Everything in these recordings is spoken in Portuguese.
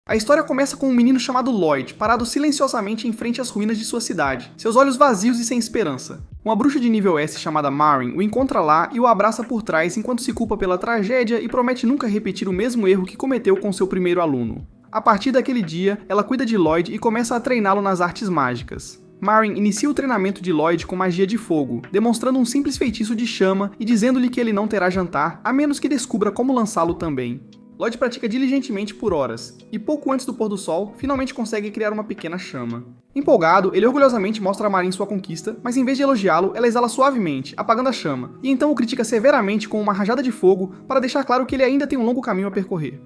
A história começa com um menino chamado Lloyd, parado silenciosamente em frente às ruínas de sua cidade, seus olhos vazios e sem esperança. Uma bruxa de nível S chamada Marin o encontra lá e o abraça por trás enquanto se culpa pela tragédia e promete nunca repetir o mesmo erro que cometeu com seu primeiro aluno. A partir daquele dia, ela cuida de Lloyd e começa a treiná-lo nas artes mágicas. Marin inicia o treinamento de Lloyd com magia de fogo, demonstrando um simples feitiço de chama e dizendo-lhe que ele não terá jantar, a menos que descubra como lançá-lo também. Lloyd pratica diligentemente por horas, e pouco antes do pôr do sol, finalmente consegue criar uma pequena chama. Empolgado, ele orgulhosamente mostra a Marin sua conquista, mas em vez de elogiá-lo, ela exala suavemente, apagando a chama, e então o critica severamente com uma rajada de fogo para deixar claro que ele ainda tem um longo caminho a percorrer.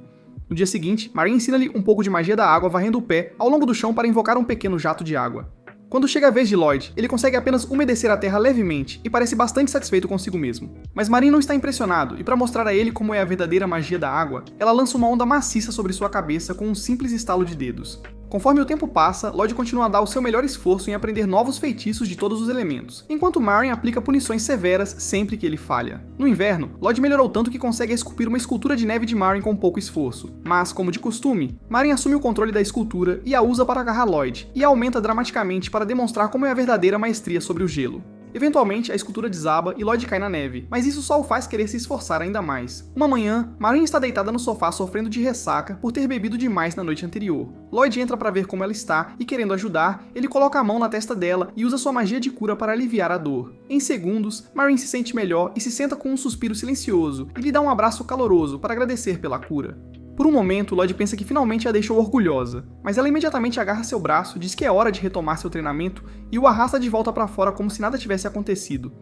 No dia seguinte, Marin ensina-lhe um pouco de magia da água varrendo o pé ao longo do chão para invocar um pequeno jato de água. Quando chega a vez de Lloyd, ele consegue apenas umedecer a terra levemente e parece bastante satisfeito consigo mesmo. Mas Marin não está impressionado, e para mostrar a ele como é a verdadeira magia da água, ela lança uma onda maciça sobre sua cabeça com um simples estalo de dedos. Conforme o tempo passa, Lloyd continua a dar o seu melhor esforço em aprender novos feitiços de todos os elementos, enquanto Marin aplica punições severas sempre que ele falha. No inverno, Lloyd melhorou tanto que consegue esculpir uma escultura de neve de Marin com pouco esforço, mas, como de costume, Marin assume o controle da escultura e a usa para agarrar Lloyd, e a aumenta dramaticamente para demonstrar como é a verdadeira maestria sobre o gelo. Eventualmente, a escultura desaba e Lloyd cai na neve, mas isso só o faz querer se esforçar ainda mais. Uma manhã, Marin está deitada no sofá sofrendo de ressaca por ter bebido demais na noite anterior. Lloyd entra para ver como ela está e, querendo ajudar, ele coloca a mão na testa dela e usa sua magia de cura para aliviar a dor. Em segundos, Marin se sente melhor e se senta com um suspiro silencioso e lhe dá um abraço caloroso para agradecer pela cura. Por um momento, Lloyd pensa que finalmente a deixou orgulhosa, mas ela imediatamente agarra seu braço, diz que é hora de retomar seu treinamento e o arrasta de volta para fora como se nada tivesse acontecido.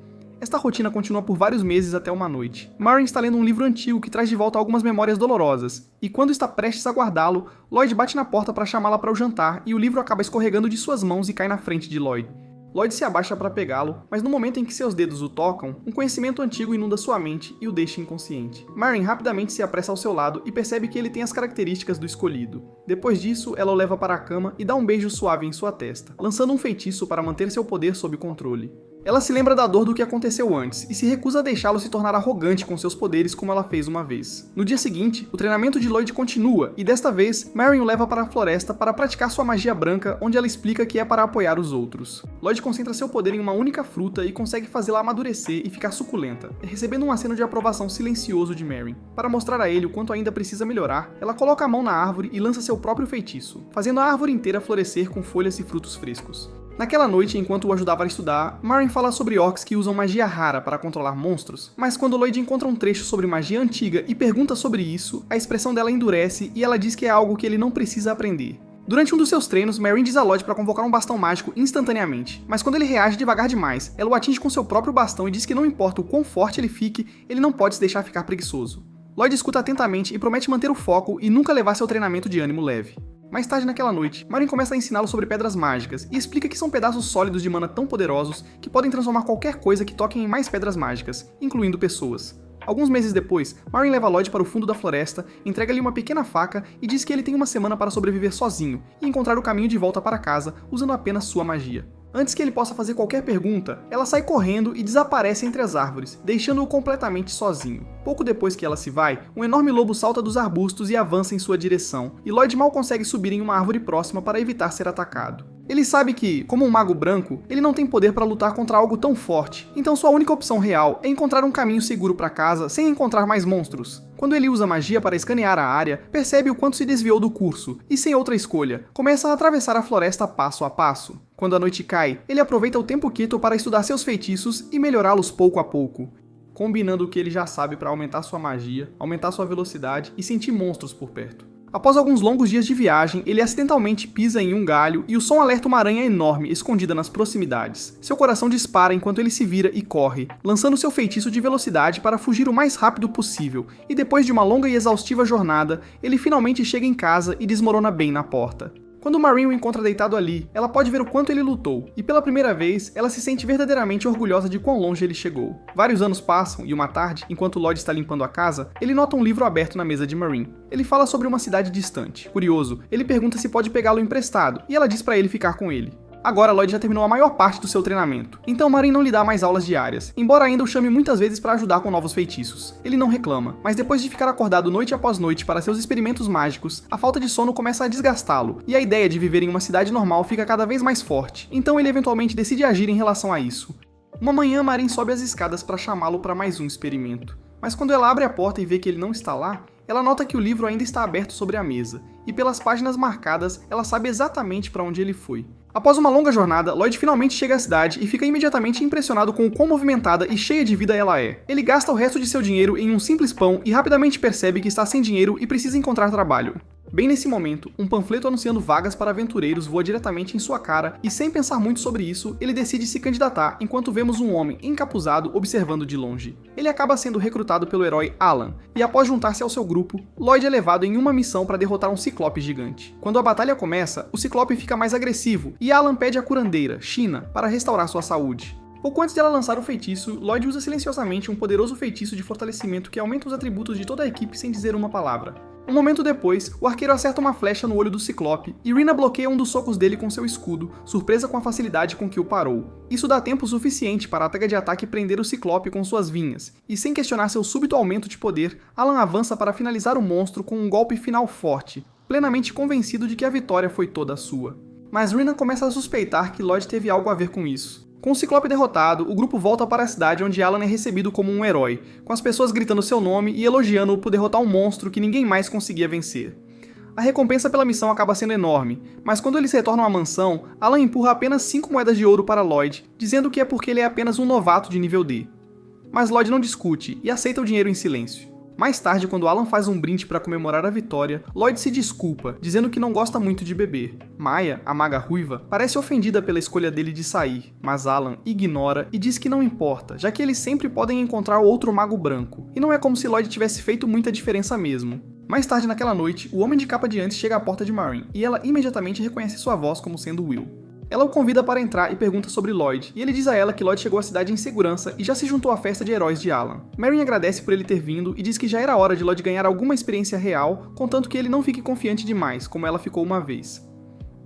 Esta rotina continua por vários meses até uma noite. Marin está lendo um livro antigo que traz de volta algumas memórias dolorosas, e quando está prestes a guardá-lo, Lloyd bate na porta para chamá-la para o jantar e o livro acaba escorregando de suas mãos e cai na frente de Lloyd. Lloyd se abaixa para pegá-lo, mas no momento em que seus dedos o tocam, um conhecimento antigo inunda sua mente e o deixa inconsciente. Marin rapidamente se apressa ao seu lado e percebe que ele tem as características do escolhido. Depois disso, ela o leva para a cama e dá um beijo suave em sua testa, lançando um feitiço para manter seu poder sob controle. Ela se lembra da dor do que aconteceu antes e se recusa a deixá-lo se tornar arrogante com seus poderes como ela fez uma vez. No dia seguinte, o treinamento de Lloyd continua e desta vez, Marin o leva para a floresta para praticar sua magia branca, onde ela explica que é para apoiar os outros. Lloyd concentra seu poder em uma única fruta e consegue fazê-la amadurecer e ficar suculenta, recebendo um aceno de aprovação silencioso de Marin. Para mostrar a ele o quanto ainda precisa melhorar, ela coloca a mão na árvore e lança seu próprio feitiço, fazendo a árvore inteira florescer com folhas e frutos frescos. Naquela noite, enquanto o ajudava a estudar, Marin fala sobre orcs que usam magia rara para controlar monstros, mas quando Lloyd encontra um trecho sobre magia antiga e pergunta sobre isso, a expressão dela endurece e ela diz que é algo que ele não precisa aprender. Durante um dos seus treinos, Marin diz a Lloyd para convocar um bastão mágico instantaneamente, mas quando ele reage devagar demais, ela o atinge com seu próprio bastão e diz que não importa o quão forte ele fique, ele não pode se deixar ficar preguiçoso. Lloyd escuta atentamente e promete manter o foco e nunca levar seu treinamento de ânimo leve. Mais tarde naquela noite, Marin começa a ensiná-lo sobre pedras mágicas e explica que são pedaços sólidos de mana tão poderosos que podem transformar qualquer coisa que toquem em mais pedras mágicas, incluindo pessoas. Alguns meses depois, Marin leva Lloyd para o fundo da floresta, entrega-lhe uma pequena faca e diz que ele tem uma semana para sobreviver sozinho e encontrar o caminho de volta para casa usando apenas sua magia. Antes que ele possa fazer qualquer pergunta, ela sai correndo e desaparece entre as árvores, deixando-o completamente sozinho. Pouco depois que ela se vai, um enorme lobo salta dos arbustos e avança em sua direção, e Lloyd mal consegue subir em uma árvore próxima para evitar ser atacado. Ele sabe que, como um mago branco, ele não tem poder para lutar contra algo tão forte, então sua única opção real é encontrar um caminho seguro para casa sem encontrar mais monstros. Quando ele usa magia para escanear a área, percebe o quanto se desviou do curso, e sem outra escolha, começa a atravessar a floresta passo a passo. Quando a noite cai, ele aproveita o tempo quieto para estudar seus feitiços e melhorá-los pouco a pouco, combinando o que ele já sabe para aumentar sua magia, aumentar sua velocidade e sentir monstros por perto. Após alguns longos dias de viagem, ele acidentalmente pisa em um galho e o som alerta uma aranha enorme escondida nas proximidades. Seu coração dispara enquanto ele se vira e corre, lançando seu feitiço de velocidade para fugir o mais rápido possível, e depois de uma longa e exaustiva jornada, ele finalmente chega em casa e desmorona bem na porta. Quando Marin o encontra deitado ali, ela pode ver o quanto ele lutou, e pela primeira vez, ela se sente verdadeiramente orgulhosa de quão longe ele chegou. Vários anos passam, e uma tarde, enquanto Lloyd está limpando a casa, ele nota um livro aberto na mesa de Marin. Ele fala sobre uma cidade distante. Curioso, ele pergunta se pode pegá-lo emprestado, e ela diz para ele ficar com ele. Agora Lloyd já terminou a maior parte do seu treinamento, então Marin não lhe dá mais aulas diárias, embora ainda o chame muitas vezes para ajudar com novos feitiços. Ele não reclama, mas depois de ficar acordado noite após noite para seus experimentos mágicos, a falta de sono começa a desgastá-lo, e a ideia de viver em uma cidade normal fica cada vez mais forte, então ele eventualmente decide agir em relação a isso. Uma manhã Marin sobe as escadas para chamá-lo para mais um experimento, mas quando ela abre a porta e vê que ele não está lá, ela nota que o livro ainda está aberto sobre a mesa, e pelas páginas marcadas, ela sabe exatamente para onde ele foi. Após uma longa jornada, Lloyd finalmente chega à cidade e fica imediatamente impressionado com o quão movimentada e cheia de vida ela é. Ele gasta o resto de seu dinheiro em um simples pão e rapidamente percebe que está sem dinheiro e precisa encontrar trabalho. Bem nesse momento, um panfleto anunciando vagas para aventureiros voa diretamente em sua cara e, sem pensar muito sobre isso, ele decide se candidatar enquanto vemos um homem encapuzado observando de longe. Ele acaba sendo recrutado pelo herói Alan, e após juntar-se ao seu grupo, Lloyd é levado em uma missão para derrotar um ciclope gigante. Quando a batalha começa, o ciclope fica mais agressivo e Alan pede a curandeira, China, para restaurar sua saúde. Pouco antes de ela lançar o feitiço, Lloyd usa silenciosamente um poderoso feitiço de fortalecimento que aumenta os atributos de toda a equipe sem dizer uma palavra. Um momento depois, o arqueiro acerta uma flecha no olho do Ciclope e Rina bloqueia um dos socos dele com seu escudo, surpresa com a facilidade com que o parou. Isso dá tempo suficiente para a tag de ataque prender o Ciclope com suas vinhas, e sem questionar seu súbito aumento de poder, Alan avança para finalizar o monstro com um golpe final forte, plenamente convencido de que a vitória foi toda sua. Mas Rina começa a suspeitar que Lloyd teve algo a ver com isso. Com o Ciclope derrotado, o grupo volta para a cidade onde Alan é recebido como um herói, com as pessoas gritando seu nome e elogiando-o por derrotar um monstro que ninguém mais conseguia vencer. A recompensa pela missão acaba sendo enorme, mas quando eles retornam à mansão, Alan empurra apenas 5 moedas de ouro para Lloyd, dizendo que é porque ele é apenas um novato de nível D. Mas Lloyd não discute e aceita o dinheiro em silêncio. Mais tarde, quando Alan faz um brinde para comemorar a vitória, Lloyd se desculpa, dizendo que não gosta muito de beber. Maya, a maga ruiva, parece ofendida pela escolha dele de sair, mas Alan ignora e diz que não importa, já que eles sempre podem encontrar outro mago branco, e não é como se Lloyd tivesse feito muita diferença mesmo. Mais tarde naquela noite, o homem de capa de antes chega à porta de Marin, e ela imediatamente reconhece sua voz como sendo Will. Ela o convida para entrar e pergunta sobre Lloyd, e ele diz a ela que Lloyd chegou à cidade em segurança e já se juntou à festa de heróis de Alan. Marin agradece por ele ter vindo e diz que já era hora de Lloyd ganhar alguma experiência real, contanto que ele não fique confiante demais, como ela ficou uma vez.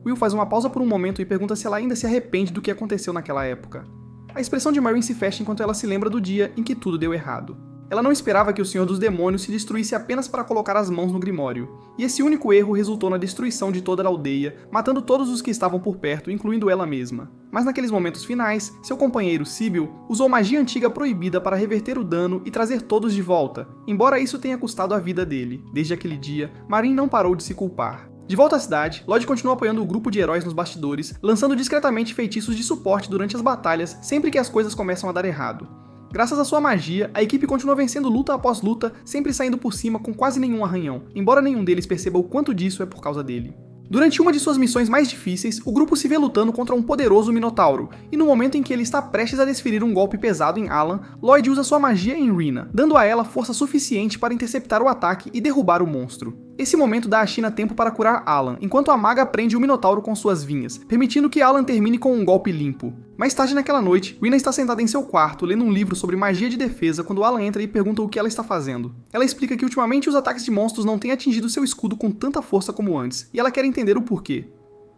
Will faz uma pausa por um momento e pergunta se ela ainda se arrepende do que aconteceu naquela época. A expressão de Marin se fecha enquanto ela se lembra do dia em que tudo deu errado. Ela não esperava que o Senhor dos Demônios se destruísse apenas para colocar as mãos no Grimório, e esse único erro resultou na destruição de toda a aldeia, matando todos os que estavam por perto, incluindo ela mesma. Mas naqueles momentos finais, seu companheiro Sibyl usou magia antiga proibida para reverter o dano e trazer todos de volta, embora isso tenha custado a vida dele. Desde aquele dia, Marin não parou de se culpar. De volta à cidade, Lloyd continua apoiando o grupo de heróis nos bastidores, lançando discretamente feitiços de suporte durante as batalhas sempre que as coisas começam a dar errado. Graças à sua magia, a equipe continua vencendo luta após luta, sempre saindo por cima com quase nenhum arranhão, embora nenhum deles perceba o quanto disso é por causa dele. Durante uma de suas missões mais difíceis, o grupo se vê lutando contra um poderoso Minotauro, e no momento em que ele está prestes a desferir um golpe pesado em Alan, Lloyd usa sua magia em Rina, dando a ela força suficiente para interceptar o ataque e derrubar o monstro. Esse momento dá a China tempo para curar Alan, enquanto a maga prende o Minotauro com suas vinhas, permitindo que Alan termine com um golpe limpo. Mais tarde naquela noite, Rina está sentada em seu quarto, lendo um livro sobre magia de defesa quando Alan entra e pergunta o que ela está fazendo. Ela explica que ultimamente os ataques de monstros não têm atingido seu escudo com tanta força como antes, e ela quer entender o porquê.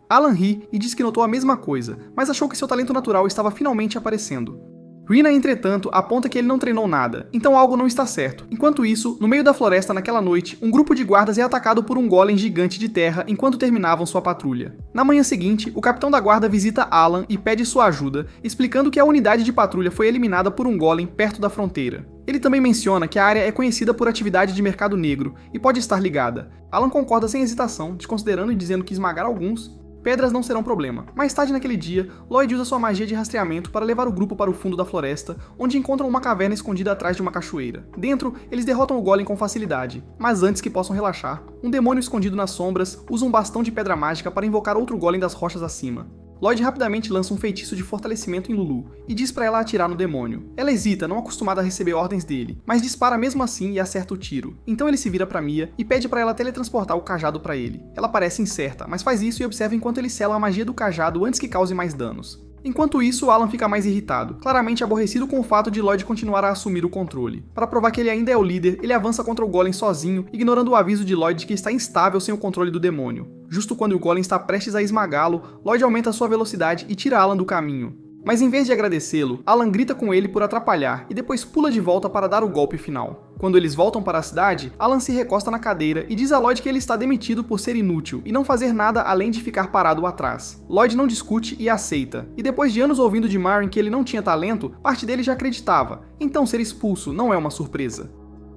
Alan ri e diz que notou a mesma coisa, mas achou que seu talento natural estava finalmente aparecendo. Rina, entretanto, aponta que ele não treinou nada, então algo não está certo. Enquanto isso, no meio da floresta naquela noite, um grupo de guardas é atacado por um golem gigante de terra enquanto terminavam sua patrulha. Na manhã seguinte, o capitão da guarda visita Alan e pede sua ajuda, explicando que a unidade de patrulha foi eliminada por um golem perto da fronteira. Ele também menciona que a área é conhecida por atividade de mercado negro e pode estar ligada. Alan concorda sem hesitação, desconsiderando e dizendo que esmagar alguns pedras não serão problema. Mais tarde naquele dia, Lloyd usa sua magia de rastreamento para levar o grupo para o fundo da floresta, onde encontram uma caverna escondida atrás de uma cachoeira. Dentro, eles derrotam o golem com facilidade, mas antes que possam relaxar, um demônio escondido nas sombras usa um bastão de pedra mágica para invocar outro golem das rochas acima. Lloyd rapidamente lança um feitiço de fortalecimento em Lulu e diz para ela atirar no demônio. Ela hesita, não acostumada a receber ordens dele, mas dispara mesmo assim e acerta o tiro. Então ele se vira para Mia e pede para ela teletransportar o cajado para ele. Ela parece incerta, mas faz isso e observa enquanto ele sela a magia do cajado antes que cause mais danos. Enquanto isso, Alan fica mais irritado, claramente aborrecido com o fato de Lloyd continuar a assumir o controle. Para provar que ele ainda é o líder, ele avança contra o Golem sozinho, ignorando o aviso de Lloyd de que está instável sem o controle do demônio. Justo quando o Golem está prestes a esmagá-lo, Lloyd aumenta sua velocidade e tira Alan do caminho. Mas em vez de agradecê-lo, Alan grita com ele por atrapalhar e depois pula de volta para dar o golpe final. Quando eles voltam para a cidade, Alan se recosta na cadeira e diz a Lloyd que ele está demitido por ser inútil e não fazer nada além de ficar parado atrás. Lloyd não discute e aceita, e depois de anos ouvindo de Marin que ele não tinha talento, parte dele já acreditava, então ser expulso não é uma surpresa.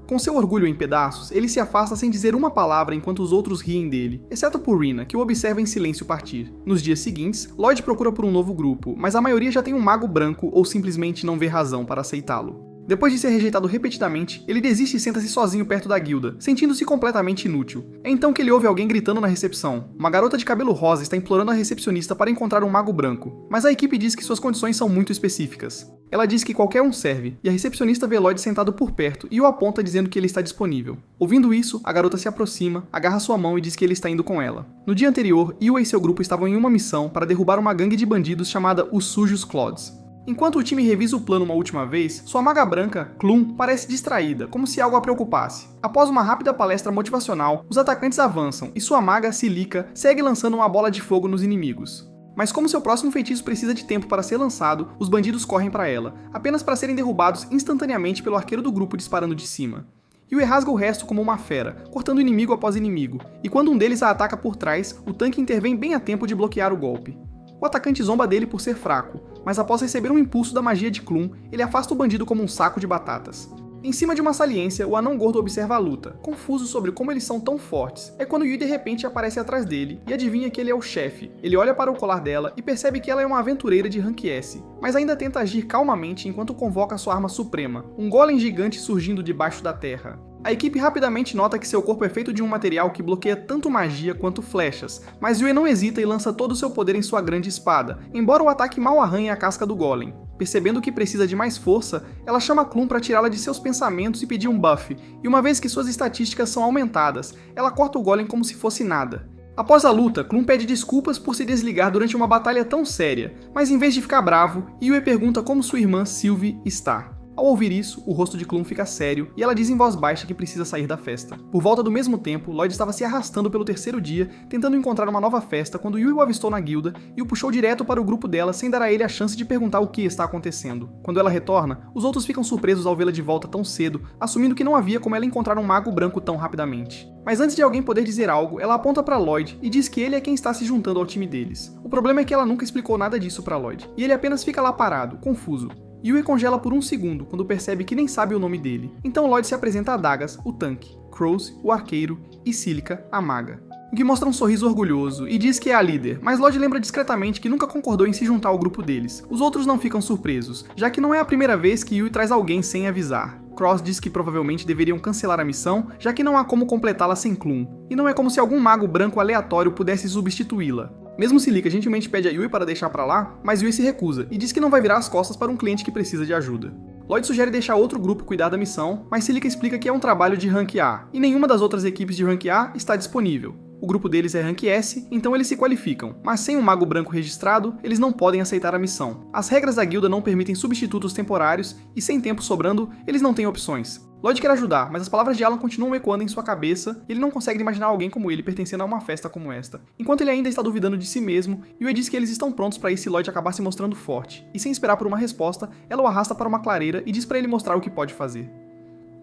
Com seu orgulho em pedaços, ele se afasta sem dizer uma palavra enquanto os outros riem dele, exceto por Rina, que o observa em silêncio partir. Nos dias seguintes, Lloyd procura por um novo grupo, mas a maioria já tem um mago branco ou simplesmente não vê razão para aceitá-lo. Depois de ser rejeitado repetidamente, ele desiste e senta-se sozinho perto da guilda, sentindo-se completamente inútil. É então que ele ouve alguém gritando na recepção. Uma garota de cabelo rosa está implorando a recepcionista para encontrar um mago branco, mas a equipe diz que suas condições são muito específicas. Ela diz que qualquer um serve, e a recepcionista vê Lloyd sentado por perto e o aponta dizendo que ele está disponível. Ouvindo isso, a garota se aproxima, agarra sua mão e diz que ele está indo com ela. No dia anterior, Yue e seu grupo estavam em uma missão para derrubar uma gangue de bandidos chamada Os Sujos Clods. Enquanto o time revisa o plano uma última vez, sua maga branca, Clum, parece distraída, como se algo a preocupasse. Após uma rápida palestra motivacional, os atacantes avançam e sua maga, Silica, segue lançando uma bola de fogo nos inimigos. Mas como seu próximo feitiço precisa de tempo para ser lançado, os bandidos correm para ela, apenas para serem derrubados instantaneamente pelo arqueiro do grupo disparando de cima. Yue rasga o resto como uma fera, cortando inimigo após inimigo, e quando um deles a ataca por trás, o tanque intervém bem a tempo de bloquear o golpe. O atacante zomba dele por ser fraco, mas após receber um impulso da magia de Clum, ele afasta o bandido como um saco de batatas. Em cima de uma saliência, o anão gordo observa a luta, confuso sobre como eles são tão fortes. É quando Yui de repente aparece atrás dele e adivinha que ele é o chefe. Ele olha para o colar dela e percebe que ela é uma aventureira de rank S, mas ainda tenta agir calmamente enquanto convoca sua arma suprema, um golem gigante surgindo debaixo da terra. A equipe rapidamente nota que seu corpo é feito de um material que bloqueia tanto magia quanto flechas, mas Yue não hesita e lança todo o seu poder em sua grande espada, embora o ataque mal arranhe a casca do golem. Percebendo que precisa de mais força, ela chama Clum para tirá-la de seus pensamentos e pedir um buff, e uma vez que suas estatísticas são aumentadas, ela corta o golem como se fosse nada. Após a luta, Clum pede desculpas por se desligar durante uma batalha tão séria, mas em vez de ficar bravo, Yue pergunta como sua irmã Sylvie está. Ao ouvir isso, o rosto de Clum fica sério e ela diz em voz baixa que precisa sair da festa. Por volta do mesmo tempo, Lloyd estava se arrastando pelo terceiro dia, tentando encontrar uma nova festa quando Yui o avistou na guilda e o puxou direto para o grupo dela sem dar a ele a chance de perguntar o que está acontecendo. Quando ela retorna, os outros ficam surpresos ao vê-la de volta tão cedo, assumindo que não havia como ela encontrar um mago branco tão rapidamente. Mas antes de alguém poder dizer algo, ela aponta para Lloyd e diz que ele é quem está se juntando ao time deles. O problema é que ela nunca explicou nada disso para Lloyd, e ele apenas fica lá parado, confuso. Yue congela por um segundo quando percebe que nem sabe o nome dele. Então Lloyd se apresenta a Dagas, o tanque, Crows, o arqueiro e Silica, a maga. O que mostra um sorriso orgulhoso e diz que é a líder, mas Lloyd lembra discretamente que nunca concordou em se juntar ao grupo deles. Os outros não ficam surpresos, já que não é a primeira vez que Yue traz alguém sem avisar. Cross diz que provavelmente deveriam cancelar a missão, já que não há como completá-la sem Clum, e não é como se algum mago branco aleatório pudesse substituí-la. Mesmo Silica gentilmente pede a Yui para deixar pra lá, mas Yui se recusa e diz que não vai virar as costas para um cliente que precisa de ajuda. Lloyd sugere deixar outro grupo cuidar da missão, mas Silica explica que é um trabalho de Rank A, e nenhuma das outras equipes de Rank A está disponível. O grupo deles é Rank S, então eles se qualificam, mas sem um mago branco registrado, eles não podem aceitar a missão. As regras da guilda não permitem substitutos temporários, e sem tempo sobrando, eles não têm opções. Lloyd quer ajudar, mas as palavras de Alan continuam ecoando em sua cabeça e ele não consegue imaginar alguém como ele pertencendo a uma festa como esta. Enquanto ele ainda está duvidando de si mesmo, Yue diz que eles estão prontos para ir se Lloyd acabar se mostrando forte, e sem esperar por uma resposta, ela o arrasta para uma clareira e diz para ele mostrar o que pode fazer.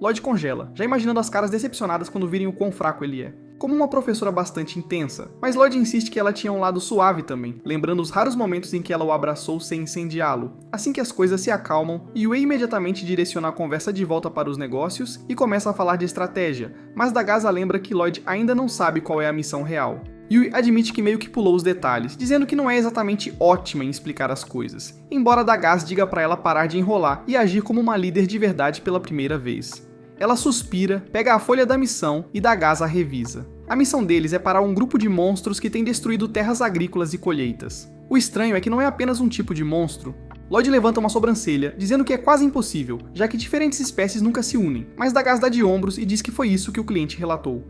Lloyd congela, já imaginando as caras decepcionadas quando virem o quão fraco ele é. Como uma professora bastante intensa, mas Lloyd insiste que ela tinha um lado suave também, lembrando os raros momentos em que ela o abraçou sem incendiá-lo. Assim que as coisas se acalmam, Yue imediatamente direciona a conversa de volta para os negócios e começa a falar de estratégia, mas Dagasa lembra que Lloyd ainda não sabe qual é a missão real. Yui admite que meio que pulou os detalhes, dizendo que não é exatamente ótima em explicar as coisas, embora Dagas diga para ela parar de enrolar e agir como uma líder de verdade pela primeira vez. Ela suspira, pega a folha da missão e Dagas a revisa. A missão deles é parar um grupo de monstros que tem destruído terras agrícolas e colheitas. O estranho é que não é apenas um tipo de monstro. Lloyd levanta uma sobrancelha, dizendo que é quase impossível, já que diferentes espécies nunca se unem, mas Dagas dá de ombros e diz que foi isso que o cliente relatou.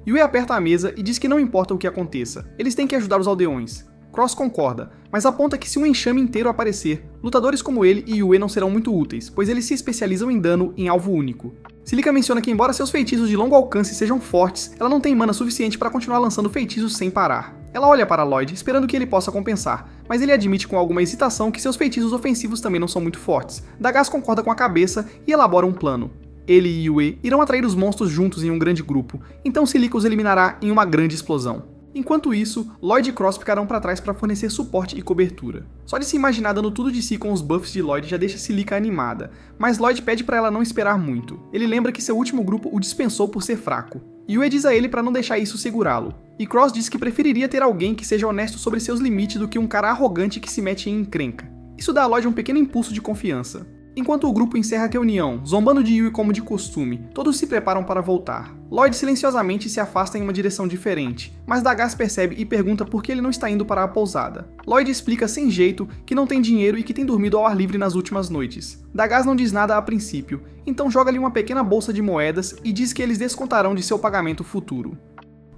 Yue aperta a mesa e diz que não importa o que aconteça, eles têm que ajudar os aldeões. Cross concorda, mas aponta que se um enxame inteiro aparecer, lutadores como ele e Yue não serão muito úteis, pois eles se especializam em dano em alvo único. Silica menciona que embora seus feitiços de longo alcance sejam fortes, ela não tem mana suficiente para continuar lançando feitiços sem parar. Ela olha para Lloyd, esperando que ele possa compensar, mas ele admite com alguma hesitação que seus feitiços ofensivos também não são muito fortes. Dagaz concorda com a cabeça e elabora um plano. Ele e Yue irão atrair os monstros juntos em um grande grupo, então Silica os eliminará em uma grande explosão. Enquanto isso, Lloyd e Cross ficarão para trás para fornecer suporte e cobertura. Só de se imaginar dando tudo de si com os buffs de Lloyd já deixa Silica animada, mas Lloyd pede para ela não esperar muito. Ele lembra que seu último grupo o dispensou por ser fraco. Yue diz a ele para não deixar isso segurá-lo, e Cross diz que preferiria ter alguém que seja honesto sobre seus limites do que um cara arrogante que se mete em encrenca. Isso dá a Lloyd um pequeno impulso de confiança. Enquanto o grupo encerra a reunião, zombando de Yue como de costume, todos se preparam para voltar. Lloyd silenciosamente se afasta em uma direção diferente, mas Dagaz percebe e pergunta por que ele não está indo para a pousada. Lloyd explica sem jeito que não tem dinheiro e que tem dormido ao ar livre nas últimas noites. Dagaz não diz nada a princípio, então joga-lhe uma pequena bolsa de moedas e diz que eles descontarão de seu pagamento futuro.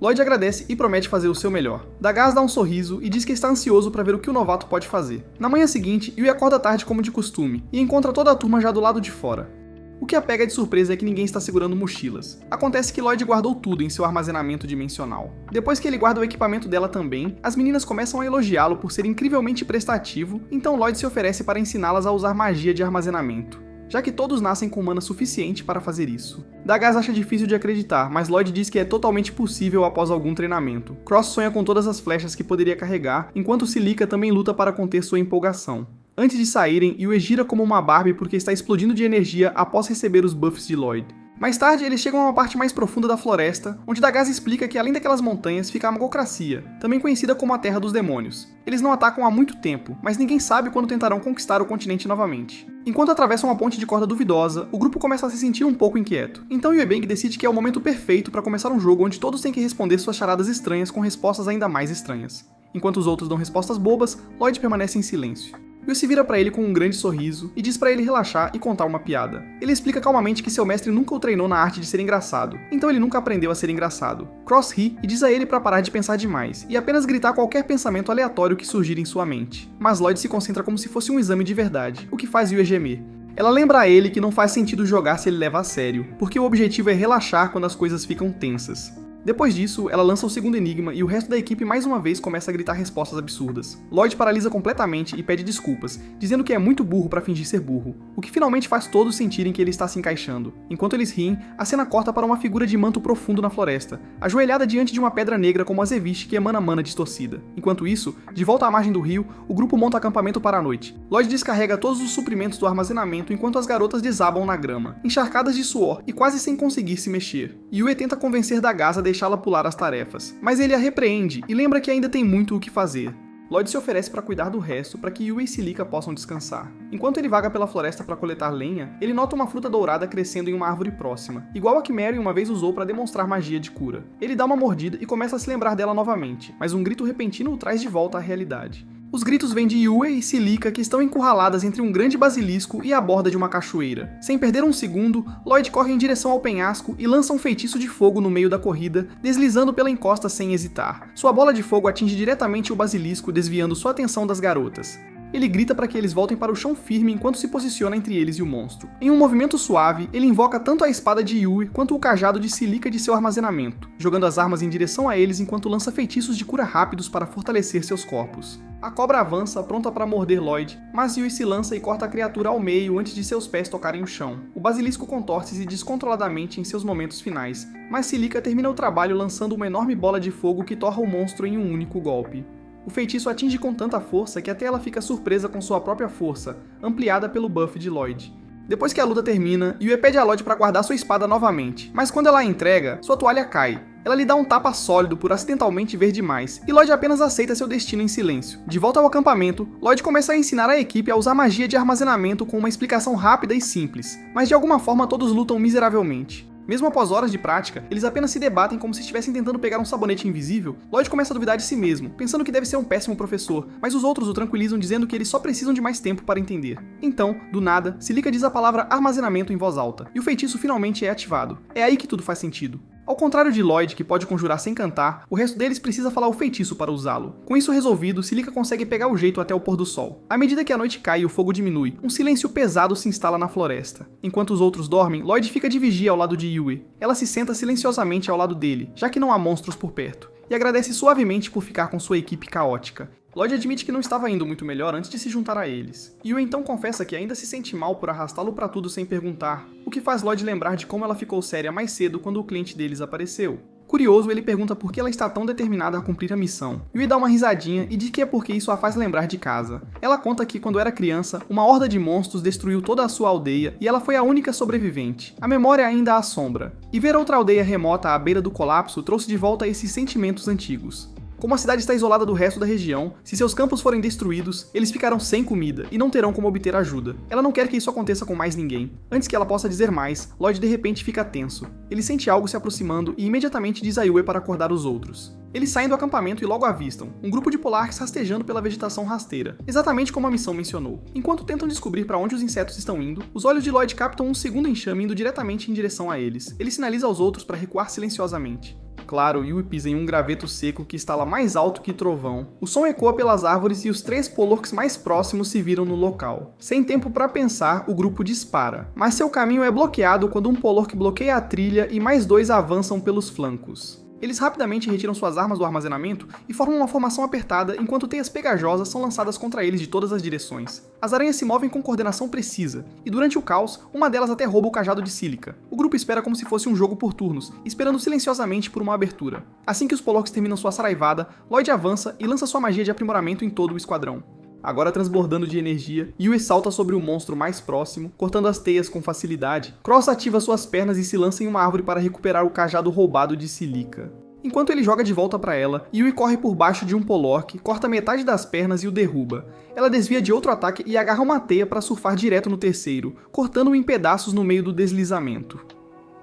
Lloyd agradece e promete fazer o seu melhor. Dagaz dá um sorriso e diz que está ansioso para ver o que o novato pode fazer. Na manhã seguinte, Yue acorda tarde como de costume e encontra toda a turma já do lado de fora. O que a pega de surpresa é que ninguém está segurando mochilas. Acontece que Lloyd guardou tudo em seu armazenamento dimensional. Depois que ele guarda o equipamento dela também, as meninas começam a elogiá-lo por ser incrivelmente prestativo, então Lloyd se oferece para ensiná-las a usar magia de armazenamento, já que todos nascem com mana suficiente para fazer isso. Dagaz acha difícil de acreditar, mas Lloyd diz que é totalmente possível após algum treinamento. Cross sonha com todas as flechas que poderia carregar, enquanto Silica também luta para conter sua empolgação. Antes de saírem, Yue gira como uma Barbie porque está explodindo de energia após receber os buffs de Lloyd. Mais tarde, eles chegam a uma parte mais profunda da floresta, onde Dagaz explica que além daquelas montanhas fica a Magocracia, também conhecida como a Terra dos Demônios. Eles não atacam há muito tempo, mas ninguém sabe quando tentarão conquistar o continente novamente. Enquanto atravessam uma ponte de corda duvidosa, o grupo começa a se sentir um pouco inquieto. Então Yue Bang decide que é o momento perfeito para começar um jogo onde todos têm que responder suas charadas estranhas com respostas ainda mais estranhas. Enquanto os outros dão respostas bobas, Lloyd permanece em silêncio. Yue se vira para ele com um grande sorriso e diz para ele relaxar e contar uma piada. Ele explica calmamente que seu mestre nunca o treinou na arte de ser engraçado, então ele nunca aprendeu a ser engraçado. Cross ri e diz a ele para parar de pensar demais e apenas gritar qualquer pensamento aleatório que surgir em sua mente. Mas Lloyd se concentra como se fosse um exame de verdade, o que faz Yue gemer. Ela lembra a ele que não faz sentido jogar se ele leva a sério, porque o objetivo é relaxar quando as coisas ficam tensas. Depois disso, ela lança o segundo enigma e o resto da equipe mais uma vez começa a gritar respostas absurdas. Lloyd paralisa completamente e pede desculpas, dizendo que é muito burro para fingir ser burro, o que finalmente faz todos sentirem que ele está se encaixando. Enquanto eles riem, a cena corta para uma figura de manto profundo na floresta, ajoelhada diante de uma pedra negra como azeviche que emana mana distorcida. Enquanto isso, de volta à margem do rio, o grupo monta acampamento para a noite. Lloyd descarrega todos os suprimentos do armazenamento enquanto as garotas desabam na grama, encharcadas de suor e quase sem conseguir se mexer. Yue tenta convencer Dagaz a deixá-la pular as tarefas, mas ele a repreende e lembra que ainda tem muito o que fazer. Lloyd se oferece para cuidar do resto para que Yue e Silica possam descansar. Enquanto ele vaga pela floresta para coletar lenha, ele nota uma fruta dourada crescendo em uma árvore próxima, igual a que Mary uma vez usou para demonstrar magia de cura. Ele dá uma mordida e começa a se lembrar dela novamente, mas um grito repentino o traz de volta à realidade. Os gritos vêm de Yue e Silica, que estão encurraladas entre um grande basilisco e a borda de uma cachoeira. Sem perder um segundo, Lloyd corre em direção ao penhasco e lança um feitiço de fogo no meio da corrida, deslizando pela encosta sem hesitar. Sua bola de fogo atinge diretamente o basilisco, desviando sua atenção das garotas. Ele grita para que eles voltem para o chão firme enquanto se posiciona entre eles e o monstro. Em um movimento suave, ele invoca tanto a espada de Yue quanto o cajado de Silica de seu armazenamento, jogando as armas em direção a eles enquanto lança feitiços de cura rápidos para fortalecer seus corpos. A cobra avança, pronta para morder Lloyd, mas Yue se lança e corta a criatura ao meio antes de seus pés tocarem o chão. O basilisco contorce-se descontroladamente em seus momentos finais, mas Silica termina o trabalho lançando uma enorme bola de fogo que torra o monstro em um único golpe. O feitiço atinge com tanta força que até ela fica surpresa com sua própria força, ampliada pelo buff de Lloyd. Depois que a luta termina, Yue pede a Lloyd para guardar sua espada novamente, mas quando ela a entrega, sua toalha cai. Ela lhe dá um tapa sólido por acidentalmente ver demais, e Lloyd apenas aceita seu destino em silêncio. De volta ao acampamento, Lloyd começa a ensinar a equipe a usar magia de armazenamento com uma explicação rápida e simples, mas de alguma forma todos lutam miseravelmente. Mesmo após horas de prática, eles apenas se debatem como se estivessem tentando pegar um sabonete invisível. Lloyd começa a duvidar de si mesmo, pensando que deve ser um péssimo professor, mas os outros o tranquilizam dizendo que eles só precisam de mais tempo para entender. Então, do nada, Silica diz a palavra armazenamento em voz alta, e o feitiço finalmente é ativado. É aí que tudo faz sentido. Ao contrário de Lloyd, que pode conjurar sem cantar, o resto deles precisa falar o feitiço para usá-lo. Com isso resolvido, Silica consegue pegar o jeito até o pôr do sol. À medida que a noite cai e o fogo diminui, um silêncio pesado se instala na floresta. Enquanto os outros dormem, Lloyd fica de vigia ao lado de Yue. Ela se senta silenciosamente ao lado dele, já que não há monstros por perto, e agradece suavemente por ficar com sua equipe caótica. Lloyd admite que não estava indo muito melhor antes de se juntar a eles. Yue então confessa que ainda se sente mal por arrastá-lo pra tudo sem perguntar, o que faz Lloyd lembrar de como ela ficou séria mais cedo quando o cliente deles apareceu. Curioso, ele pergunta por que ela está tão determinada a cumprir a missão. Yue dá uma risadinha e diz que é porque isso a faz lembrar de casa. Ela conta que, quando era criança, uma horda de monstros destruiu toda a sua aldeia e ela foi a única sobrevivente. A memória ainda a assombra. E ver outra aldeia remota à beira do colapso trouxe de volta esses sentimentos antigos. Como a cidade está isolada do resto da região, se seus campos forem destruídos, eles ficarão sem comida e não terão como obter ajuda. Ela não quer que isso aconteça com mais ninguém. Antes que ela possa dizer mais, Lloyd de repente fica tenso. Ele sente algo se aproximando e imediatamente diz a Yue para acordar os outros. Eles saem do acampamento e logo avistam um grupo de Polarks rastejando pela vegetação rasteira, exatamente como a missão mencionou. Enquanto tentam descobrir para onde os insetos estão indo, os olhos de Lloyd captam um segundo enxame indo diretamente em direção a eles. Ele sinaliza aos outros para recuar silenciosamente. Claro, Yue pisa em um graveto seco que estala mais alto que trovão. O som ecoa pelas árvores e os 3 Polorks mais próximos se viram no local. Sem tempo para pensar, o grupo dispara, mas seu caminho é bloqueado quando um Polork bloqueia a trilha e mais 2 avançam pelos flancos. Eles rapidamente retiram suas armas do armazenamento e formam uma formação apertada enquanto teias pegajosas são lançadas contra eles de todas as direções. As aranhas se movem com coordenação precisa, e durante o caos, uma delas até rouba o cajado de Silica. O grupo espera como se fosse um jogo por turnos, esperando silenciosamente por uma abertura. Assim que os Polorks terminam sua saraivada, Lloyd avança e lança sua magia de aprimoramento em todo o esquadrão. Agora transbordando de energia, Yue salta sobre o monstro mais próximo, cortando as teias com facilidade. Cross ativa suas pernas e se lança em uma árvore para recuperar o cajado roubado de Silica. Enquanto ele joga de volta para ela, Yue corre por baixo de um Polork, corta metade das pernas e o derruba. Ela desvia de outro ataque e agarra uma teia para surfar direto no terceiro, cortando-o em pedaços no meio do deslizamento.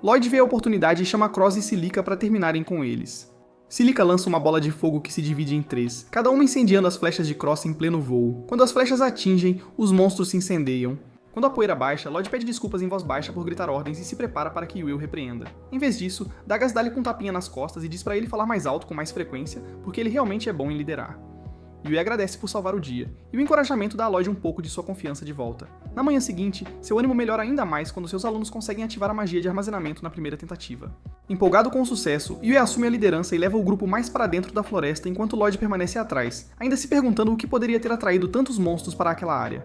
Lloyd vê a oportunidade e chama Cross e Silica para terminarem com eles. Silica lança uma bola de fogo que se divide em 3, cada uma incendiando as flechas de Cross em pleno voo. Quando as flechas atingem, os monstros se incendeiam. Quando a poeira baixa, Lloyd pede desculpas em voz baixa por gritar ordens e se prepara para que Yue o repreenda. Em vez disso, Dagas dá-lhe com um tapinha nas costas e diz para ele falar mais alto com mais frequência, porque ele realmente é bom em liderar. Yue agradece por salvar o dia, e o encorajamento dá a Lloyd um pouco de sua confiança de volta. Na manhã seguinte, seu ânimo melhora ainda mais quando seus alunos conseguem ativar a magia de armazenamento na primeira tentativa. Empolgado com o sucesso, Yue assume a liderança e leva o grupo mais para dentro da floresta enquanto Lloyd permanece atrás, ainda se perguntando o que poderia ter atraído tantos monstros para aquela área.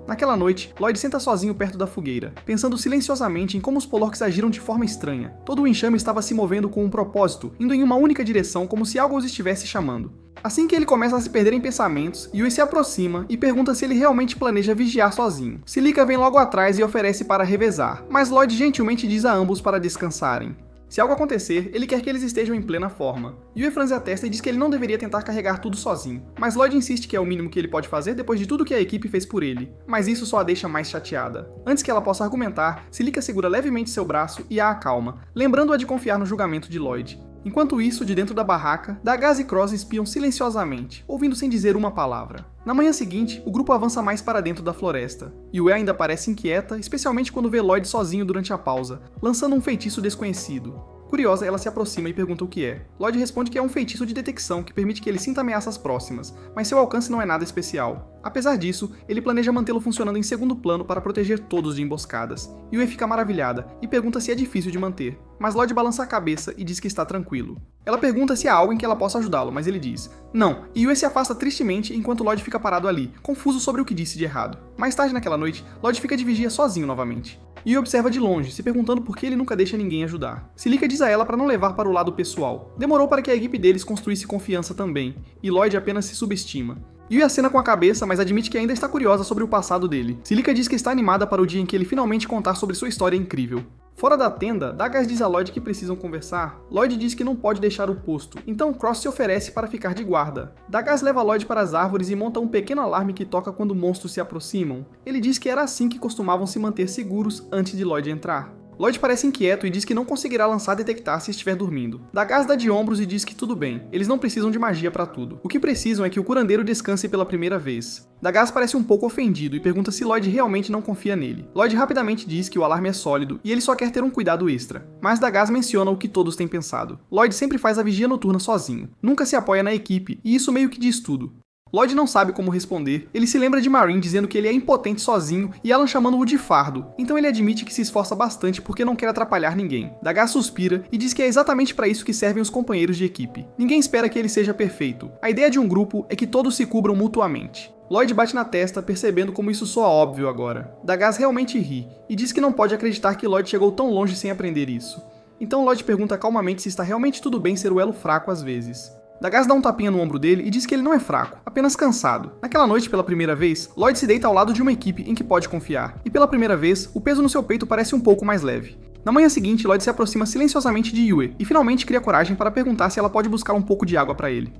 Naquela noite, Lloyd senta sozinho perto da fogueira, pensando silenciosamente em como os Polorks agiram de forma estranha. Todo o enxame estava se movendo com um propósito, indo em uma única direção como se algo os estivesse chamando. Assim que ele começa a se perder em pensamentos, Yue se aproxima e pergunta se ele realmente planeja vigiar sozinho. Silica vem logo atrás e oferece para revezar, mas Lloyd gentilmente diz a ambos para descansarem. Se algo acontecer, ele quer que eles estejam em plena forma. Yue franze a testa e diz que ele não deveria tentar carregar tudo sozinho, mas Lloyd insiste que é o mínimo que ele pode fazer depois de tudo que a equipe fez por ele, mas isso só a deixa mais chateada. Antes que ela possa argumentar, Silica segura levemente seu braço e a acalma, lembrando-a de confiar no julgamento de Lloyd. Enquanto isso, de dentro da barraca, Dagas e Cross espiam silenciosamente, ouvindo sem dizer uma palavra. Na manhã seguinte, o grupo avança mais para dentro da floresta. Yue ainda parece inquieta, especialmente quando vê Lloyd sozinho durante a pausa, lançando um feitiço desconhecido. Curiosa, ela se aproxima e pergunta o que é. Lloyd responde que é um feitiço de detecção que permite que ele sinta ameaças próximas, mas seu alcance não é nada especial. Apesar disso, ele planeja mantê-lo funcionando em segundo plano para proteger todos de emboscadas. Yue fica maravilhada e pergunta se é difícil de manter, mas Lloyd balança a cabeça e diz que está tranquilo. Ela pergunta se há algo em que ela possa ajudá-lo, mas ele diz não, e Yue se afasta tristemente enquanto Lloyd fica parado ali, confuso sobre o que disse de errado. Mais tarde naquela noite, Lloyd fica de vigia sozinho novamente. Yue observa de longe, se perguntando por que ele nunca deixa ninguém ajudar. Silica diz a ela para não levar para o lado pessoal. Demorou para que a equipe deles construísse confiança também, e Lloyd apenas se subestima. Yue acena com a cabeça, mas admite que ainda está curiosa sobre o passado dele. Silica diz que está animada para o dia em que ele finalmente contar sobre sua história incrível. Fora da tenda, Dagas diz a Lloyd que precisam conversar. Lloyd diz que não pode deixar o posto, então Cross se oferece para ficar de guarda. Dagas leva Lloyd para as árvores e monta um pequeno alarme que toca quando monstros se aproximam. Ele diz que era assim que costumavam se manter seguros antes de Lloyd entrar. Lloyd parece inquieto e diz que não conseguirá lançar detectar se estiver dormindo. Dagaz dá de ombros e diz que tudo bem, eles não precisam de magia para tudo. O que precisam é que o curandeiro descanse pela primeira vez. Dagaz parece um pouco ofendido e pergunta se Lloyd realmente não confia nele. Lloyd rapidamente diz que o alarme é sólido e ele só quer ter um cuidado extra. Mas Dagaz menciona o que todos têm pensado. Lloyd sempre faz a vigia noturna sozinho, nunca se apoia na equipe e isso meio que diz tudo. Lloyd não sabe como responder, ele se lembra de Marine dizendo que ele é impotente sozinho e Alan chamando-o de fardo, então ele admite que se esforça bastante porque não quer atrapalhar ninguém. Dagaz suspira e diz que é exatamente para isso que servem os companheiros de equipe. Ninguém espera que ele seja perfeito, a ideia de um grupo é que todos se cubram mutuamente. Lloyd bate na testa, percebendo como isso soa óbvio agora. Dagaz realmente ri, e diz que não pode acreditar que Lloyd chegou tão longe sem aprender isso. Então Lloyd pergunta calmamente se está realmente tudo bem ser o elo fraco às vezes. Dagaz dá um tapinha no ombro dele e diz que ele não é fraco, apenas cansado. Naquela noite, pela primeira vez, Lloyd se deita ao lado de uma equipe em que pode confiar, e pela primeira vez, o peso no seu peito parece um pouco mais leve. Na manhã seguinte, Lloyd se aproxima silenciosamente de Yue, e finalmente cria coragem para perguntar se ela pode buscar um pouco de água para ele.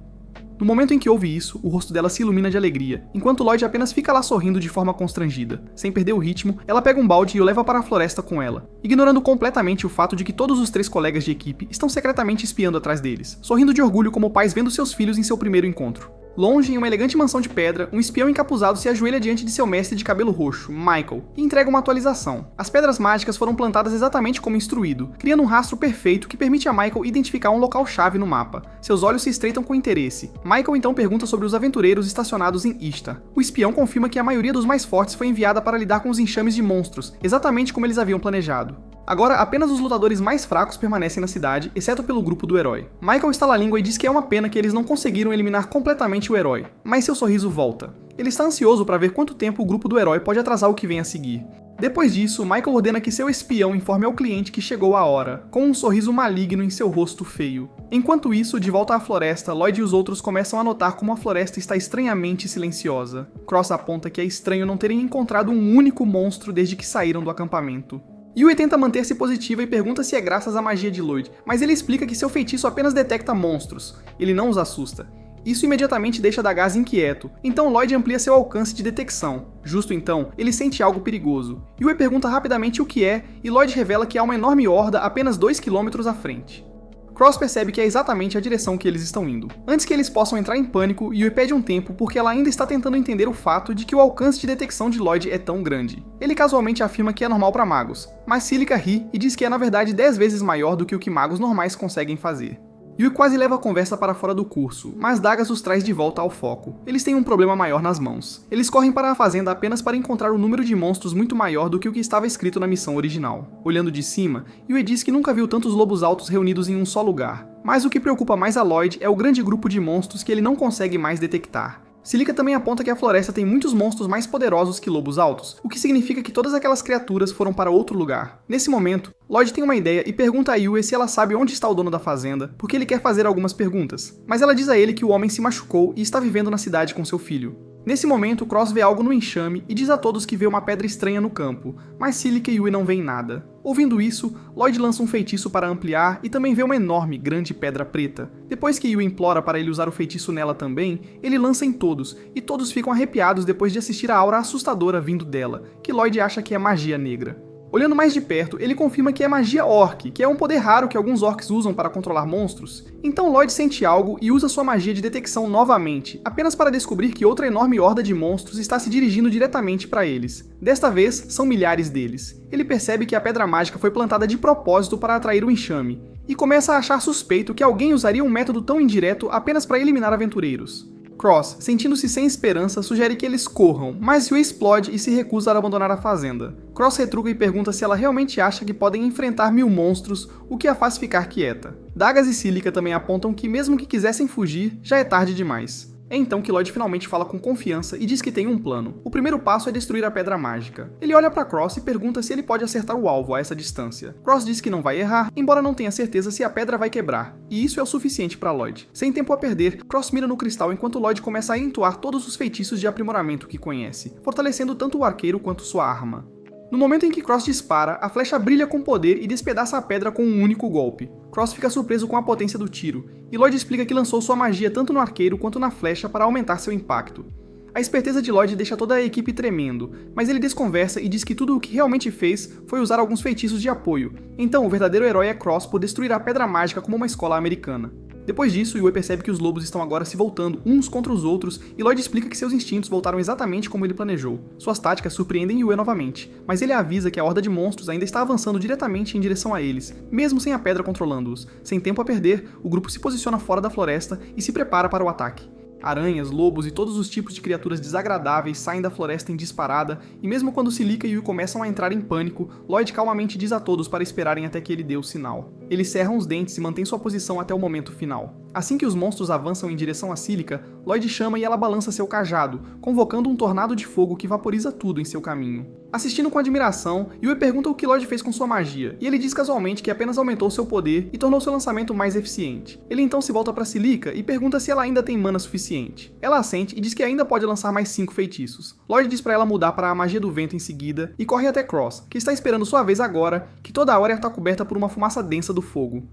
No momento em que ouve isso, o rosto dela se ilumina de alegria, enquanto Lloyd apenas fica lá sorrindo de forma constrangida. Sem perder o ritmo, ela pega um balde e o leva para a floresta com ela, ignorando completamente o fato de que todos os 3 colegas de equipe estão secretamente espiando atrás deles, sorrindo de orgulho como pais vendo seus filhos em seu primeiro encontro. Longe, em uma elegante mansão de pedra, um espião encapuzado se ajoelha diante de seu mestre de cabelo roxo, Michael, e entrega uma atualização. As pedras mágicas foram plantadas exatamente como instruído, criando um rastro perfeito que permite a Michael identificar um local-chave no mapa. Seus olhos se estreitam com interesse. Michael então pergunta sobre os aventureiros estacionados em Ishtar. O espião confirma que a maioria dos mais fortes foi enviada para lidar com os enxames de monstros, exatamente como eles haviam planejado. Agora, apenas os lutadores mais fracos permanecem na cidade, exceto pelo grupo do herói. Michael estala a língua e diz que é uma pena que eles não conseguiram eliminar completamente o herói, mas seu sorriso volta. Ele está ansioso para ver quanto tempo o grupo do herói pode atrasar o que vem a seguir. Depois disso, Michael ordena que seu espião informe ao cliente que chegou a hora, com um sorriso maligno em seu rosto feio. Enquanto isso, de volta à floresta, Lloyd e os outros começam a notar como a floresta está estranhamente silenciosa. Cross aponta que é estranho não terem encontrado um único monstro desde que saíram do acampamento. Yue tenta manter-se positiva e pergunta se é graças à magia de Lloyd, mas ele explica que seu feitiço apenas detecta monstros, ele não os assusta. Isso imediatamente deixa Dagaz inquieto, então Lloyd amplia seu alcance de detecção. Justo então, ele sente algo perigoso. Yue pergunta rapidamente o que é, e Lloyd revela que há uma enorme horda apenas 2 km à frente. Cross percebe que é exatamente a direção que eles estão indo. Antes que eles possam entrar em pânico, Yue pede um tempo porque ela ainda está tentando entender o fato de que o alcance de detecção de Lloyd é tão grande. Ele casualmente afirma que é normal para magos, mas Cílica ri e diz que é na verdade 10 vezes maior do que o que magos normais conseguem fazer. Yue quase leva a conversa para fora do curso, mas Dagaz os traz de volta ao foco. Eles têm um problema maior nas mãos. Eles correm para a fazenda apenas para encontrar um número de monstros muito maior do que o que estava escrito na missão original. Olhando de cima, Yue diz que nunca viu tantos lobos altos reunidos em um só lugar. Mas o que preocupa mais a Lloyd é o grande grupo de monstros que ele não consegue mais detectar. Cílica também aponta que a floresta tem muitos monstros mais poderosos que lobos altos, o que significa que todas aquelas criaturas foram para outro lugar. Nesse momento, Lloyd tem uma ideia e pergunta a Yue se ela sabe onde está o dono da fazenda, porque ele quer fazer algumas perguntas, mas ela diz a ele que o homem se machucou e está vivendo na cidade com seu filho. Nesse momento, Cross vê algo no enxame e diz a todos que vê uma pedra estranha no campo, mas Cílica e Yue não veem nada. Ouvindo isso, Lloyd lança um feitiço para ampliar e também vê uma enorme, grande pedra preta. Depois que Yue implora para ele usar o feitiço nela também, ele lança em todos, e todos ficam arrepiados depois de assistir a aura assustadora vindo dela, que Lloyd acha que é magia negra. Olhando mais de perto, ele confirma que é magia orc, que é um poder raro que alguns orcs usam para controlar monstros. Então Lloyd sente algo e usa sua magia de detecção novamente, apenas para descobrir que outra enorme horda de monstros está se dirigindo diretamente para eles. Desta vez, são milhares deles. Ele percebe que a pedra mágica foi plantada de propósito para atrair o enxame, e começa a achar suspeito que alguém usaria um método tão indireto apenas para eliminar aventureiros. Cross, sentindo-se sem esperança, sugere que eles corram, mas Yue explode e se recusa a abandonar a fazenda. Cross retruca e pergunta se ela realmente acha que podem enfrentar 1000 monstros, o que a faz ficar quieta. Dagaz e Cílica também apontam que mesmo que quisessem fugir, já é tarde demais. É então que Lloyd finalmente fala com confiança e diz que tem um plano. O primeiro passo é destruir a pedra mágica. Ele olha para Cross e pergunta se ele pode acertar o alvo a essa distância. Cross diz que não vai errar, embora não tenha certeza se a pedra vai quebrar, e isso é o suficiente para Lloyd. Sem tempo a perder, Cross mira no cristal enquanto Lloyd começa a entoar todos os feitiços de aprimoramento que conhece, fortalecendo tanto o arqueiro quanto sua arma. No momento em que Cross dispara, a flecha brilha com poder e despedaça a pedra com um único golpe. Cross fica surpreso com a potência do tiro, e Lloyd explica que lançou sua magia tanto no arqueiro quanto na flecha para aumentar seu impacto. A esperteza de Lloyd deixa toda a equipe tremendo, mas ele desconversa e diz que tudo o que realmente fez foi usar alguns feitiços de apoio, então o verdadeiro herói é Cross por destruir a Pedra Mágica como uma escola americana. Depois disso, Yue percebe que os lobos estão agora se voltando uns contra os outros e Lloyd explica que seus instintos voltaram exatamente como ele planejou. Suas táticas surpreendem Yue novamente, mas ele avisa que a horda de monstros ainda está avançando diretamente em direção a eles, mesmo sem a pedra controlando-os. Sem tempo a perder, o grupo se posiciona fora da floresta e se prepara para o ataque. Aranhas, lobos e todos os tipos de criaturas desagradáveis saem da floresta em disparada, e mesmo quando Celica e Yui começam a entrar em pânico, Lloyd calmamente diz a todos para esperarem até que ele dê o sinal. Eles cerram os dentes e mantêm sua posição até o momento final. Assim que os monstros avançam em direção a Celica, Lloyd chama e ela balança seu cajado, convocando um tornado de fogo que vaporiza tudo em seu caminho. Assistindo com admiração, Yui pergunta o que Lloyd fez com sua magia, e ele diz casualmente que apenas aumentou seu poder e tornou seu lançamento mais eficiente. Ele então se volta para Celica e pergunta se ela ainda tem mana suficiente. Ela assente e diz que ainda pode lançar mais 5 feitiços. Lloyd diz para ela mudar para a magia do vento em seguida e corre até Cross, que está esperando sua vez agora, que toda a área está coberta por uma fumaça densa do fogo.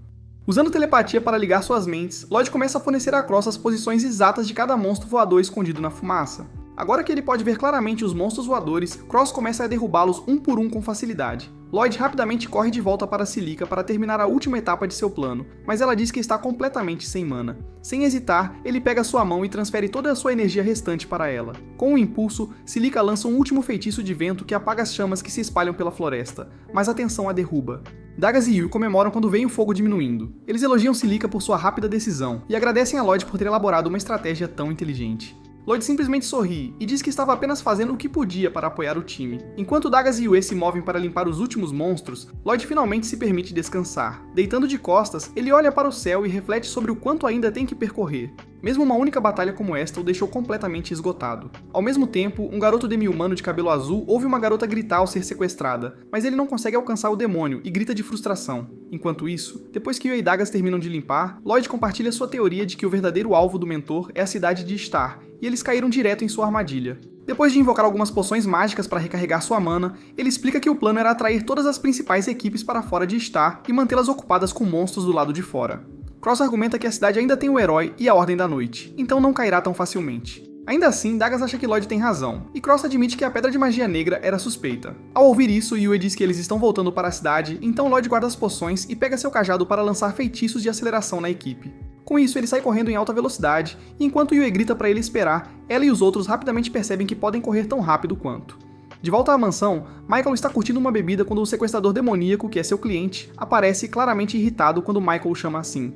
Usando telepatia para ligar suas mentes, Lloyd começa a fornecer a Cross as posições exatas de cada monstro voador escondido na fumaça. Agora que ele pode ver claramente os monstros voadores, Cross começa a derrubá-los um por um com facilidade. Lloyd rapidamente corre de volta para Celica para terminar a última etapa de seu plano, mas ela diz que está completamente sem mana. Sem hesitar, ele pega sua mão e transfere toda a sua energia restante para ela. Com um impulso, Celica lança um último feitiço de vento que apaga as chamas que se espalham pela floresta, mas a tensão a derruba. Dagas e Yui comemoram quando veem o fogo diminuindo. Eles elogiam Celica por sua rápida decisão e agradecem a Lloyd por ter elaborado uma estratégia tão inteligente. Lloyd simplesmente sorri e diz que estava apenas fazendo o que podia para apoiar o time. Enquanto Dagas e Yue se movem para limpar os últimos monstros, Lloyd finalmente se permite descansar. Deitando de costas, ele olha para o céu e reflete sobre o quanto ainda tem que percorrer. Mesmo uma única batalha como esta o deixou completamente esgotado. Ao mesmo tempo, um garoto demi-humano de cabelo azul ouve uma garota gritar ao ser sequestrada, mas ele não consegue alcançar o demônio e grita de frustração. Enquanto isso, depois que Yue e Dagas terminam de limpar, Lloyd compartilha sua teoria de que o verdadeiro alvo do mentor é a cidade de Star, e eles caíram direto em sua armadilha. Depois de invocar algumas poções mágicas para recarregar sua mana, ele explica que o plano era atrair todas as principais equipes para fora de Star e mantê-las ocupadas com monstros do lado de fora. Cross argumenta que a cidade ainda tem o herói e a Ordem da Noite, então não cairá tão facilmente. Ainda assim, Dagas acha que Lloyd tem razão, e Cross admite que a Pedra de Magia Negra era suspeita. Ao ouvir isso, Yue diz que eles estão voltando para a cidade, então Lloyd guarda as poções e pega seu cajado para lançar feitiços de aceleração na equipe. Com isso, ele sai correndo em alta velocidade, e enquanto Yue grita para ele esperar, ela e os outros rapidamente percebem que podem correr tão rápido quanto. De volta à mansão, Michael está curtindo uma bebida quando o sequestrador demoníaco, que é seu cliente, aparece claramente irritado quando Michael o chama assim.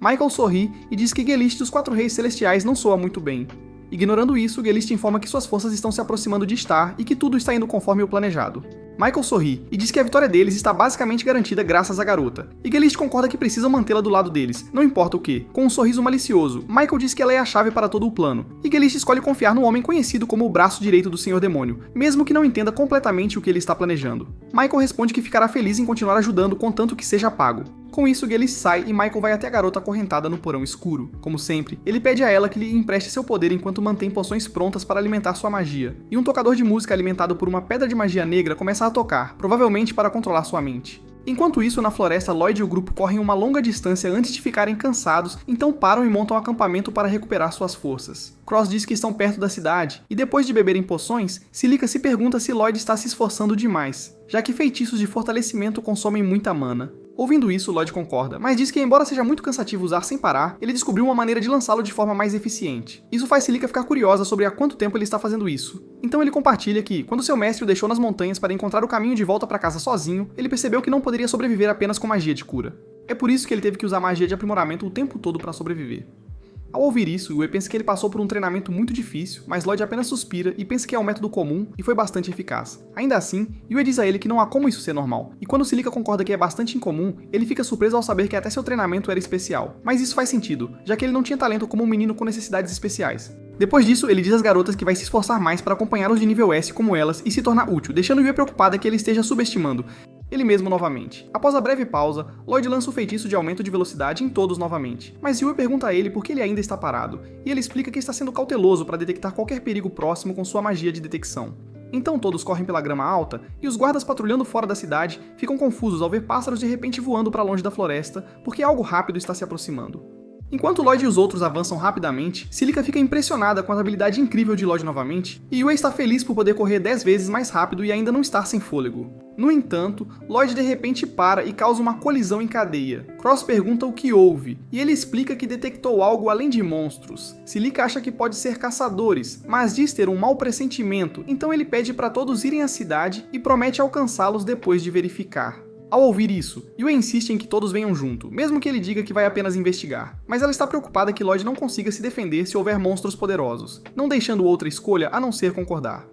Michael sorri e diz que Gelist dos 4 Reis Celestiais não soa muito bem. Ignorando isso, Gelist informa que suas forças estão se aproximando de Star e que tudo está indo conforme o planejado. Michael sorri e diz que a vitória deles está basicamente garantida graças à garota, e Gelist concorda que precisam mantê-la do lado deles, não importa o que. Com um sorriso malicioso, Michael diz que ela é a chave para todo o plano, e Gelist escolhe confiar no homem conhecido como o braço direito do Senhor Demônio, mesmo que não entenda completamente o que ele está planejando. Michael responde que ficará feliz em continuar ajudando contanto que seja pago. Com isso, Gelist sai e Michael vai até a garota acorrentada no porão escuro. Como sempre, ele pede a ela que lhe empreste seu poder enquanto mantém poções prontas para alimentar sua magia, e um tocador de música alimentado por uma pedra de magia negra começa a tocar, provavelmente para controlar sua mente. Enquanto isso, na floresta, Lloyd e o grupo correm uma longa distância antes de ficarem cansados, então param e montam um acampamento para recuperar suas forças. Cross diz que estão perto da cidade, e depois de beberem poções, Celica se pergunta se Lloyd está se esforçando demais, já que feitiços de fortalecimento consomem muita mana. Ouvindo isso, Lloyd concorda, mas diz que embora seja muito cansativo usar sem parar, ele descobriu uma maneira de lançá-lo de forma mais eficiente. Isso faz Celica ficar curiosa sobre há quanto tempo ele está fazendo isso. Então ele compartilha que, quando seu mestre o deixou nas montanhas para encontrar o caminho de volta para casa sozinho, ele percebeu que não poderia sobreviver apenas com magia de cura. É por isso que ele teve que usar magia de aprimoramento o tempo todo para sobreviver. Ao ouvir isso, Yue pensa que ele passou por um treinamento muito difícil, mas Lloyd apenas suspira e pensa que é um método comum e foi bastante eficaz. Ainda assim, Yue diz a ele que não há como isso ser normal, e quando Celica concorda que é bastante incomum, ele fica surpreso ao saber que até seu treinamento era especial. Mas isso faz sentido, já que ele não tinha talento como um menino com necessidades especiais. Depois disso, ele diz às garotas que vai se esforçar mais para acompanhar os de nível S como elas e se tornar útil, deixando Yue preocupada que ele esteja subestimando ele mesmo novamente. Após a breve pausa, Lloyd lança o feitiço de aumento de velocidade em todos novamente, mas Yue pergunta a ele por que ele ainda está parado, e ele explica que está sendo cauteloso para detectar qualquer perigo próximo com sua magia de detecção. Então todos correm pela grama alta, e os guardas patrulhando fora da cidade ficam confusos ao ver pássaros de repente voando para longe da floresta, porque algo rápido está se aproximando. Enquanto Lloyd e os outros avançam rapidamente, Cílica fica impressionada com a habilidade incrível de Lloyd novamente, e Yue está feliz por poder correr 10 vezes mais rápido e ainda não estar sem fôlego. No entanto, Lloyd de repente para e causa uma colisão em cadeia. Cross pergunta o que houve, e ele explica que detectou algo além de monstros. Cílica acha que pode ser caçadores, mas diz ter um mau pressentimento, então ele pede para todos irem à cidade e promete alcançá-los depois de verificar. Ao ouvir isso, Yue insiste em que todos venham junto, mesmo que ele diga que vai apenas investigar. Mas ela está preocupada que Lloyd não consiga se defender se houver monstros poderosos, não deixando outra escolha a não ser concordar.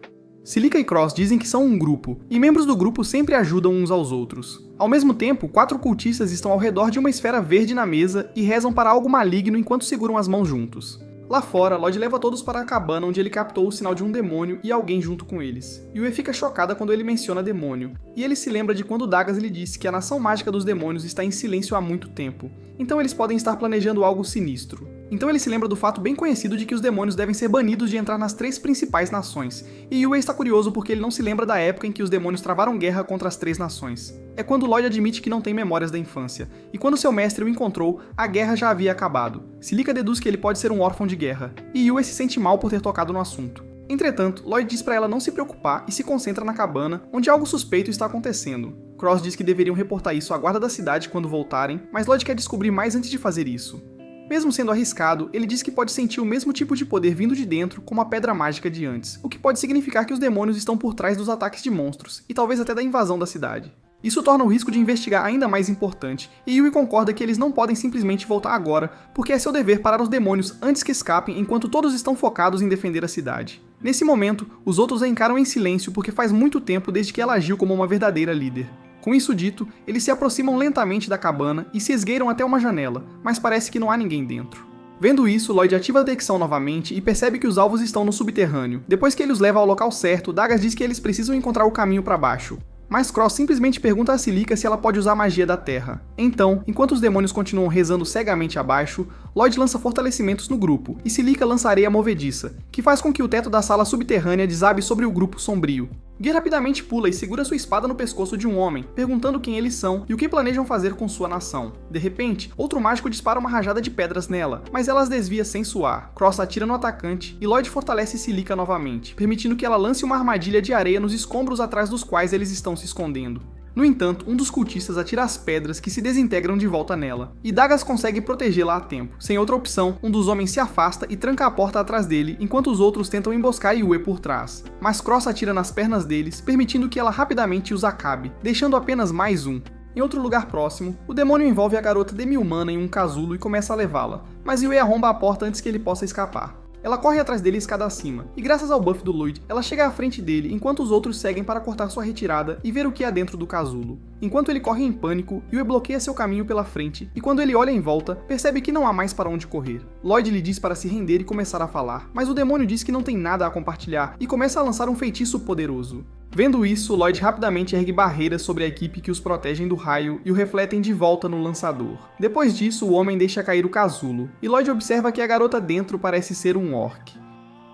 Cílica e Cross dizem que são um grupo, e membros do grupo sempre ajudam uns aos outros. Ao mesmo tempo, 4 cultistas estão ao redor de uma esfera verde na mesa e rezam para algo maligno enquanto seguram as mãos juntos. Lá fora, Lloyd leva todos para a cabana onde ele captou o sinal de um demônio e alguém junto com eles. Yue fica chocada quando ele menciona demônio, e ele se lembra de quando Dagas lhe disse que a nação mágica dos demônios está em silêncio há muito tempo, então eles podem estar planejando algo sinistro. Então ele se lembra do fato bem conhecido de que os demônios devem ser banidos de entrar nas 3 principais nações, e Yue está curioso porque ele não se lembra da época em que os demônios travaram guerra contra as 3 nações. É quando Lloyd admite que não tem memórias da infância, e quando seu mestre o encontrou, a guerra já havia acabado. Cílica deduz que ele pode ser um órfão de guerra, e Yue se sente mal por ter tocado no assunto. Entretanto, Lloyd diz para ela não se preocupar e se concentra na cabana, onde algo suspeito está acontecendo. Cross diz que deveriam reportar isso à guarda da cidade quando voltarem, mas Lloyd quer descobrir mais antes de fazer isso. Mesmo sendo arriscado, ele diz que pode sentir o mesmo tipo de poder vindo de dentro como a pedra mágica de antes, o que pode significar que os demônios estão por trás dos ataques de monstros, e talvez até da invasão da cidade. Isso torna o risco de investigar ainda mais importante, e Yue concorda que eles não podem simplesmente voltar agora, porque é seu dever parar os demônios antes que escapem enquanto todos estão focados em defender a cidade. Nesse momento, os outros a encaram em silêncio porque faz muito tempo desde que ela agiu como uma verdadeira líder. Com isso dito, eles se aproximam lentamente da cabana e se esgueiram até uma janela, mas parece que não há ninguém dentro. Vendo isso, Lloyd ativa a detecção novamente e percebe que os alvos estão no subterrâneo. Depois que ele os leva ao local certo, Dagas diz que eles precisam encontrar o caminho para baixo. Mas Cross simplesmente pergunta a Cílica se ela pode usar a magia da terra. Então, enquanto os demônios continuam rezando cegamente abaixo, Lloyd lança fortalecimentos no grupo, e Cílica lança areia movediça, que faz com que o teto da sala subterrânea desabe sobre o grupo sombrio. Gear rapidamente pula e segura sua espada no pescoço de um homem, perguntando quem eles são e o que planejam fazer com sua nação. De repente, outro mágico dispara uma rajada de pedras nela, mas ela as desvia sem suar. Cross atira no atacante e Lloyd fortalece Cílica novamente, permitindo que ela lance uma armadilha de areia nos escombros atrás dos quais eles estão se escondendo. No entanto, um dos cultistas atira as pedras que se desintegram de volta nela, e Dagas consegue protegê-la a tempo. Sem outra opção, um dos homens se afasta e tranca a porta atrás dele, enquanto os outros tentam emboscar Yue por trás. Mas Cross atira nas pernas deles, permitindo que ela rapidamente os acabe, deixando apenas mais um. Em outro lugar próximo, o demônio envolve a garota demi-humana em um casulo e começa a levá-la, mas Yue arromba a porta antes que ele possa escapar. Ela corre atrás dele escada acima, e graças ao buff do Lloyd, ela chega à frente dele enquanto os outros seguem para cortar sua retirada e ver o que há dentro do casulo. Enquanto ele corre em pânico, Yue bloqueia seu caminho pela frente, e quando ele olha em volta, percebe que não há mais para onde correr. Lloyd lhe diz para se render e começar a falar, mas o demônio diz que não tem nada a compartilhar e começa a lançar um feitiço poderoso. Vendo isso, Lloyd rapidamente ergue barreiras sobre a equipe que os protegem do raio e o refletem de volta no lançador. Depois disso, o homem deixa cair o casulo, e Lloyd observa que a garota dentro parece ser um orc.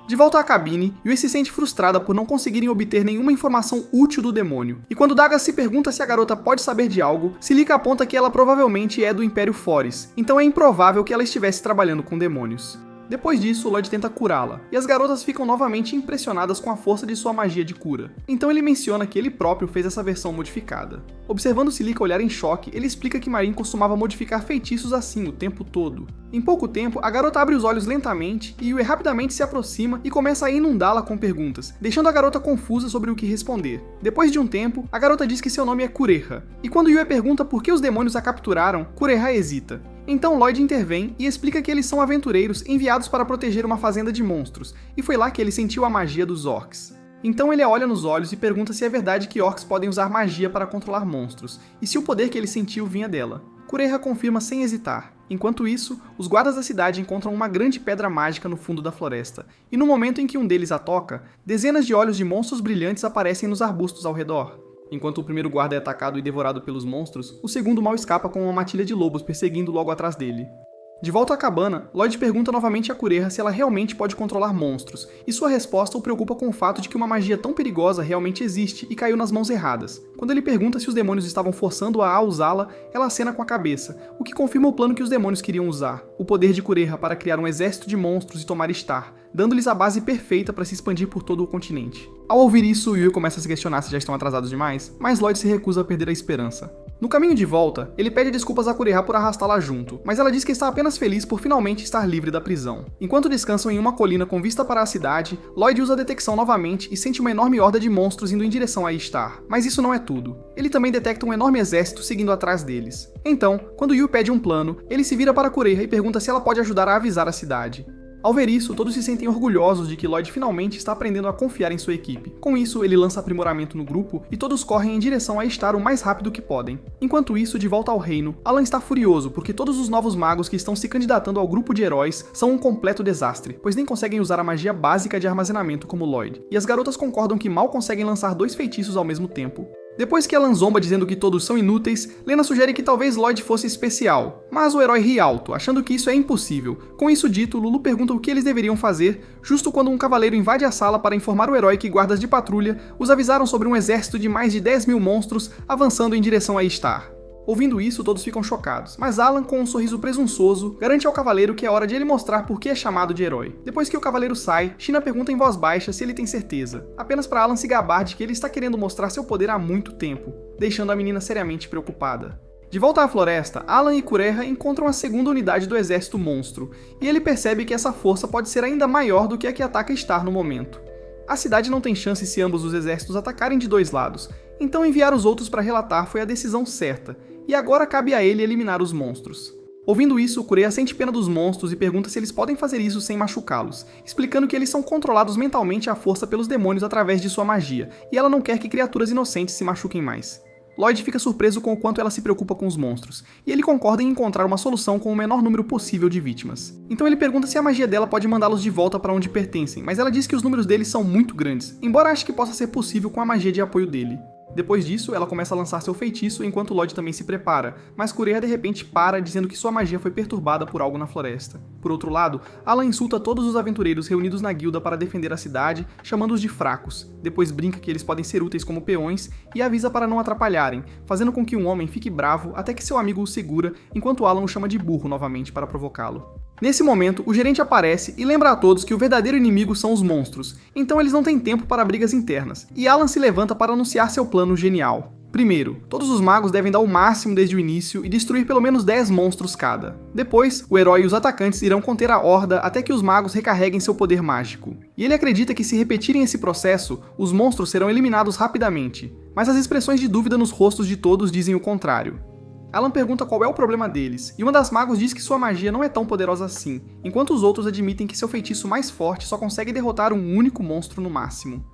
De volta à cabine, Yue se sente frustrada por não conseguirem obter nenhuma informação útil do demônio, e quando Dagas se pergunta se a garota pode saber de algo, Cílica aponta que ela provavelmente é do Império Foris, então é improvável que ela estivesse trabalhando com demônios. Depois disso, Lloyd tenta curá-la, e as garotas ficam novamente impressionadas com a força de sua magia de cura. Então ele menciona que ele próprio fez essa versão modificada. Observando Cílica olhar em choque, ele explica que Marin costumava modificar feitiços assim o tempo todo. Em pouco tempo, a garota abre os olhos lentamente, e Yue rapidamente se aproxima e começa a inundá-la com perguntas, deixando a garota confusa sobre o que responder. Depois de um tempo, a garota diz que seu nome é Kureha, e quando Yue pergunta por que os demônios a capturaram, Kureha hesita. Então Lloyd intervém e explica que eles são aventureiros enviados para proteger uma fazenda de monstros, e foi lá que ele sentiu a magia dos orcs. Então ele a olha nos olhos e pergunta se é verdade que orcs podem usar magia para controlar monstros, e se o poder que ele sentiu vinha dela. Kureha confirma sem hesitar. Enquanto isso, os guardas da cidade encontram uma grande pedra mágica no fundo da floresta, e no momento em que um deles a toca, dezenas de olhos de monstros brilhantes aparecem nos arbustos ao redor. Enquanto o primeiro guarda é atacado e devorado pelos monstros, o segundo mal escapa com uma matilha de lobos perseguindo logo atrás dele. De volta à cabana, Lloyd pergunta novamente a Kureha se ela realmente pode controlar monstros, e sua resposta o preocupa com o fato de que uma magia tão perigosa realmente existe e caiu nas mãos erradas. Quando ele pergunta se os demônios estavam forçando-a a usá-la, ela acena com a cabeça, o que confirma o plano que os demônios queriam usar, o poder de Kureha para criar um exército de monstros e tomar Star, dando-lhes a base perfeita para se expandir por todo o continente. Ao ouvir isso, Yui começa a se questionar se já estão atrasados demais, mas Lloyd se recusa a perder a esperança. No caminho de volta, ele pede desculpas a Kureha por arrastá-la junto, mas ela diz que está apenas feliz por finalmente estar livre da prisão. Enquanto descansam em uma colina com vista para a cidade, Lloyd usa a detecção novamente e sente uma enorme horda de monstros indo em direção a Star. Mas isso não é tudo. Ele também detecta um enorme exército seguindo atrás deles. Então, quando Yu pede um plano, ele se vira para Kureha e pergunta se ela pode ajudar a avisar a cidade. Ao ver isso, todos se sentem orgulhosos de que Lloyd finalmente está aprendendo a confiar em sua equipe. Com isso, ele lança aprimoramento no grupo e todos correm em direção a Star o mais rápido que podem. Enquanto isso, de volta ao reino, Alan está furioso porque todos os novos magos que estão se candidatando ao grupo de heróis são um completo desastre, pois nem conseguem usar a magia básica de armazenamento como Lloyd, e as garotas concordam que mal conseguem lançar 2 feitiços ao mesmo tempo. Depois que Alan zomba dizendo que todos são inúteis, Lena sugere que talvez Lloyd fosse especial, mas o herói ri alto, achando que isso é impossível. Com isso dito, Lulu pergunta o que eles deveriam fazer, justo quando um cavaleiro invade a sala para informar o herói que guardas de patrulha os avisaram sobre um exército de mais de 10.000 monstros avançando em direção a Star. Ouvindo isso, todos ficam chocados, mas Alan, com um sorriso presunçoso, garante ao cavaleiro que é hora de ele mostrar por que é chamado de herói. Depois que o cavaleiro sai, China pergunta em voz baixa se ele tem certeza, apenas para Alan se gabar de que ele está querendo mostrar seu poder há muito tempo, deixando a menina seriamente preocupada. De volta à floresta, Alan e Kureha encontram a segunda unidade do exército monstro, e ele percebe que essa força pode ser ainda maior do que a que ataca Star no momento. A cidade não tem chance se ambos os exércitos atacarem de 2 lados, então enviar os outros para relatar foi a decisão certa, e agora cabe a ele eliminar os monstros. Ouvindo isso, Kureha sente pena dos monstros e pergunta se eles podem fazer isso sem machucá-los, explicando que eles são controlados mentalmente à força pelos demônios através de sua magia, e ela não quer que criaturas inocentes se machuquem mais. Lloyd fica surpreso com o quanto ela se preocupa com os monstros, e ele concorda em encontrar uma solução com o menor número possível de vítimas. Então ele pergunta se a magia dela pode mandá-los de volta para onde pertencem, mas ela diz que os números deles são muito grandes, embora ache que possa ser possível com a magia de apoio dele. Depois disso, ela começa a lançar seu feitiço enquanto Lloyd também se prepara, mas Kureha de repente para dizendo que sua magia foi perturbada por algo na floresta. Por outro lado, Alan insulta todos os aventureiros reunidos na guilda para defender a cidade, chamando-os de fracos. Depois brinca que eles podem ser úteis como peões e avisa para não atrapalharem, fazendo com que um homem fique bravo até que seu amigo o segura, enquanto Alan o chama de burro novamente para provocá-lo. Nesse momento, o gerente aparece e lembra a todos que o verdadeiro inimigo são os monstros, então eles não têm tempo para brigas internas, e Alan se levanta para anunciar seu plano genial. Primeiro, todos os magos devem dar o máximo desde o início e destruir pelo menos 10 monstros cada. Depois, o herói e os atacantes irão conter a horda até que os magos recarreguem seu poder mágico. E ele acredita que se repetirem esse processo, os monstros serão eliminados rapidamente, mas as expressões de dúvida nos rostos de todos dizem o contrário. Alan pergunta qual é o problema deles, e uma das magos diz que sua magia não é tão poderosa assim, enquanto os outros admitem que seu feitiço mais forte só consegue derrotar um único monstro no máximo.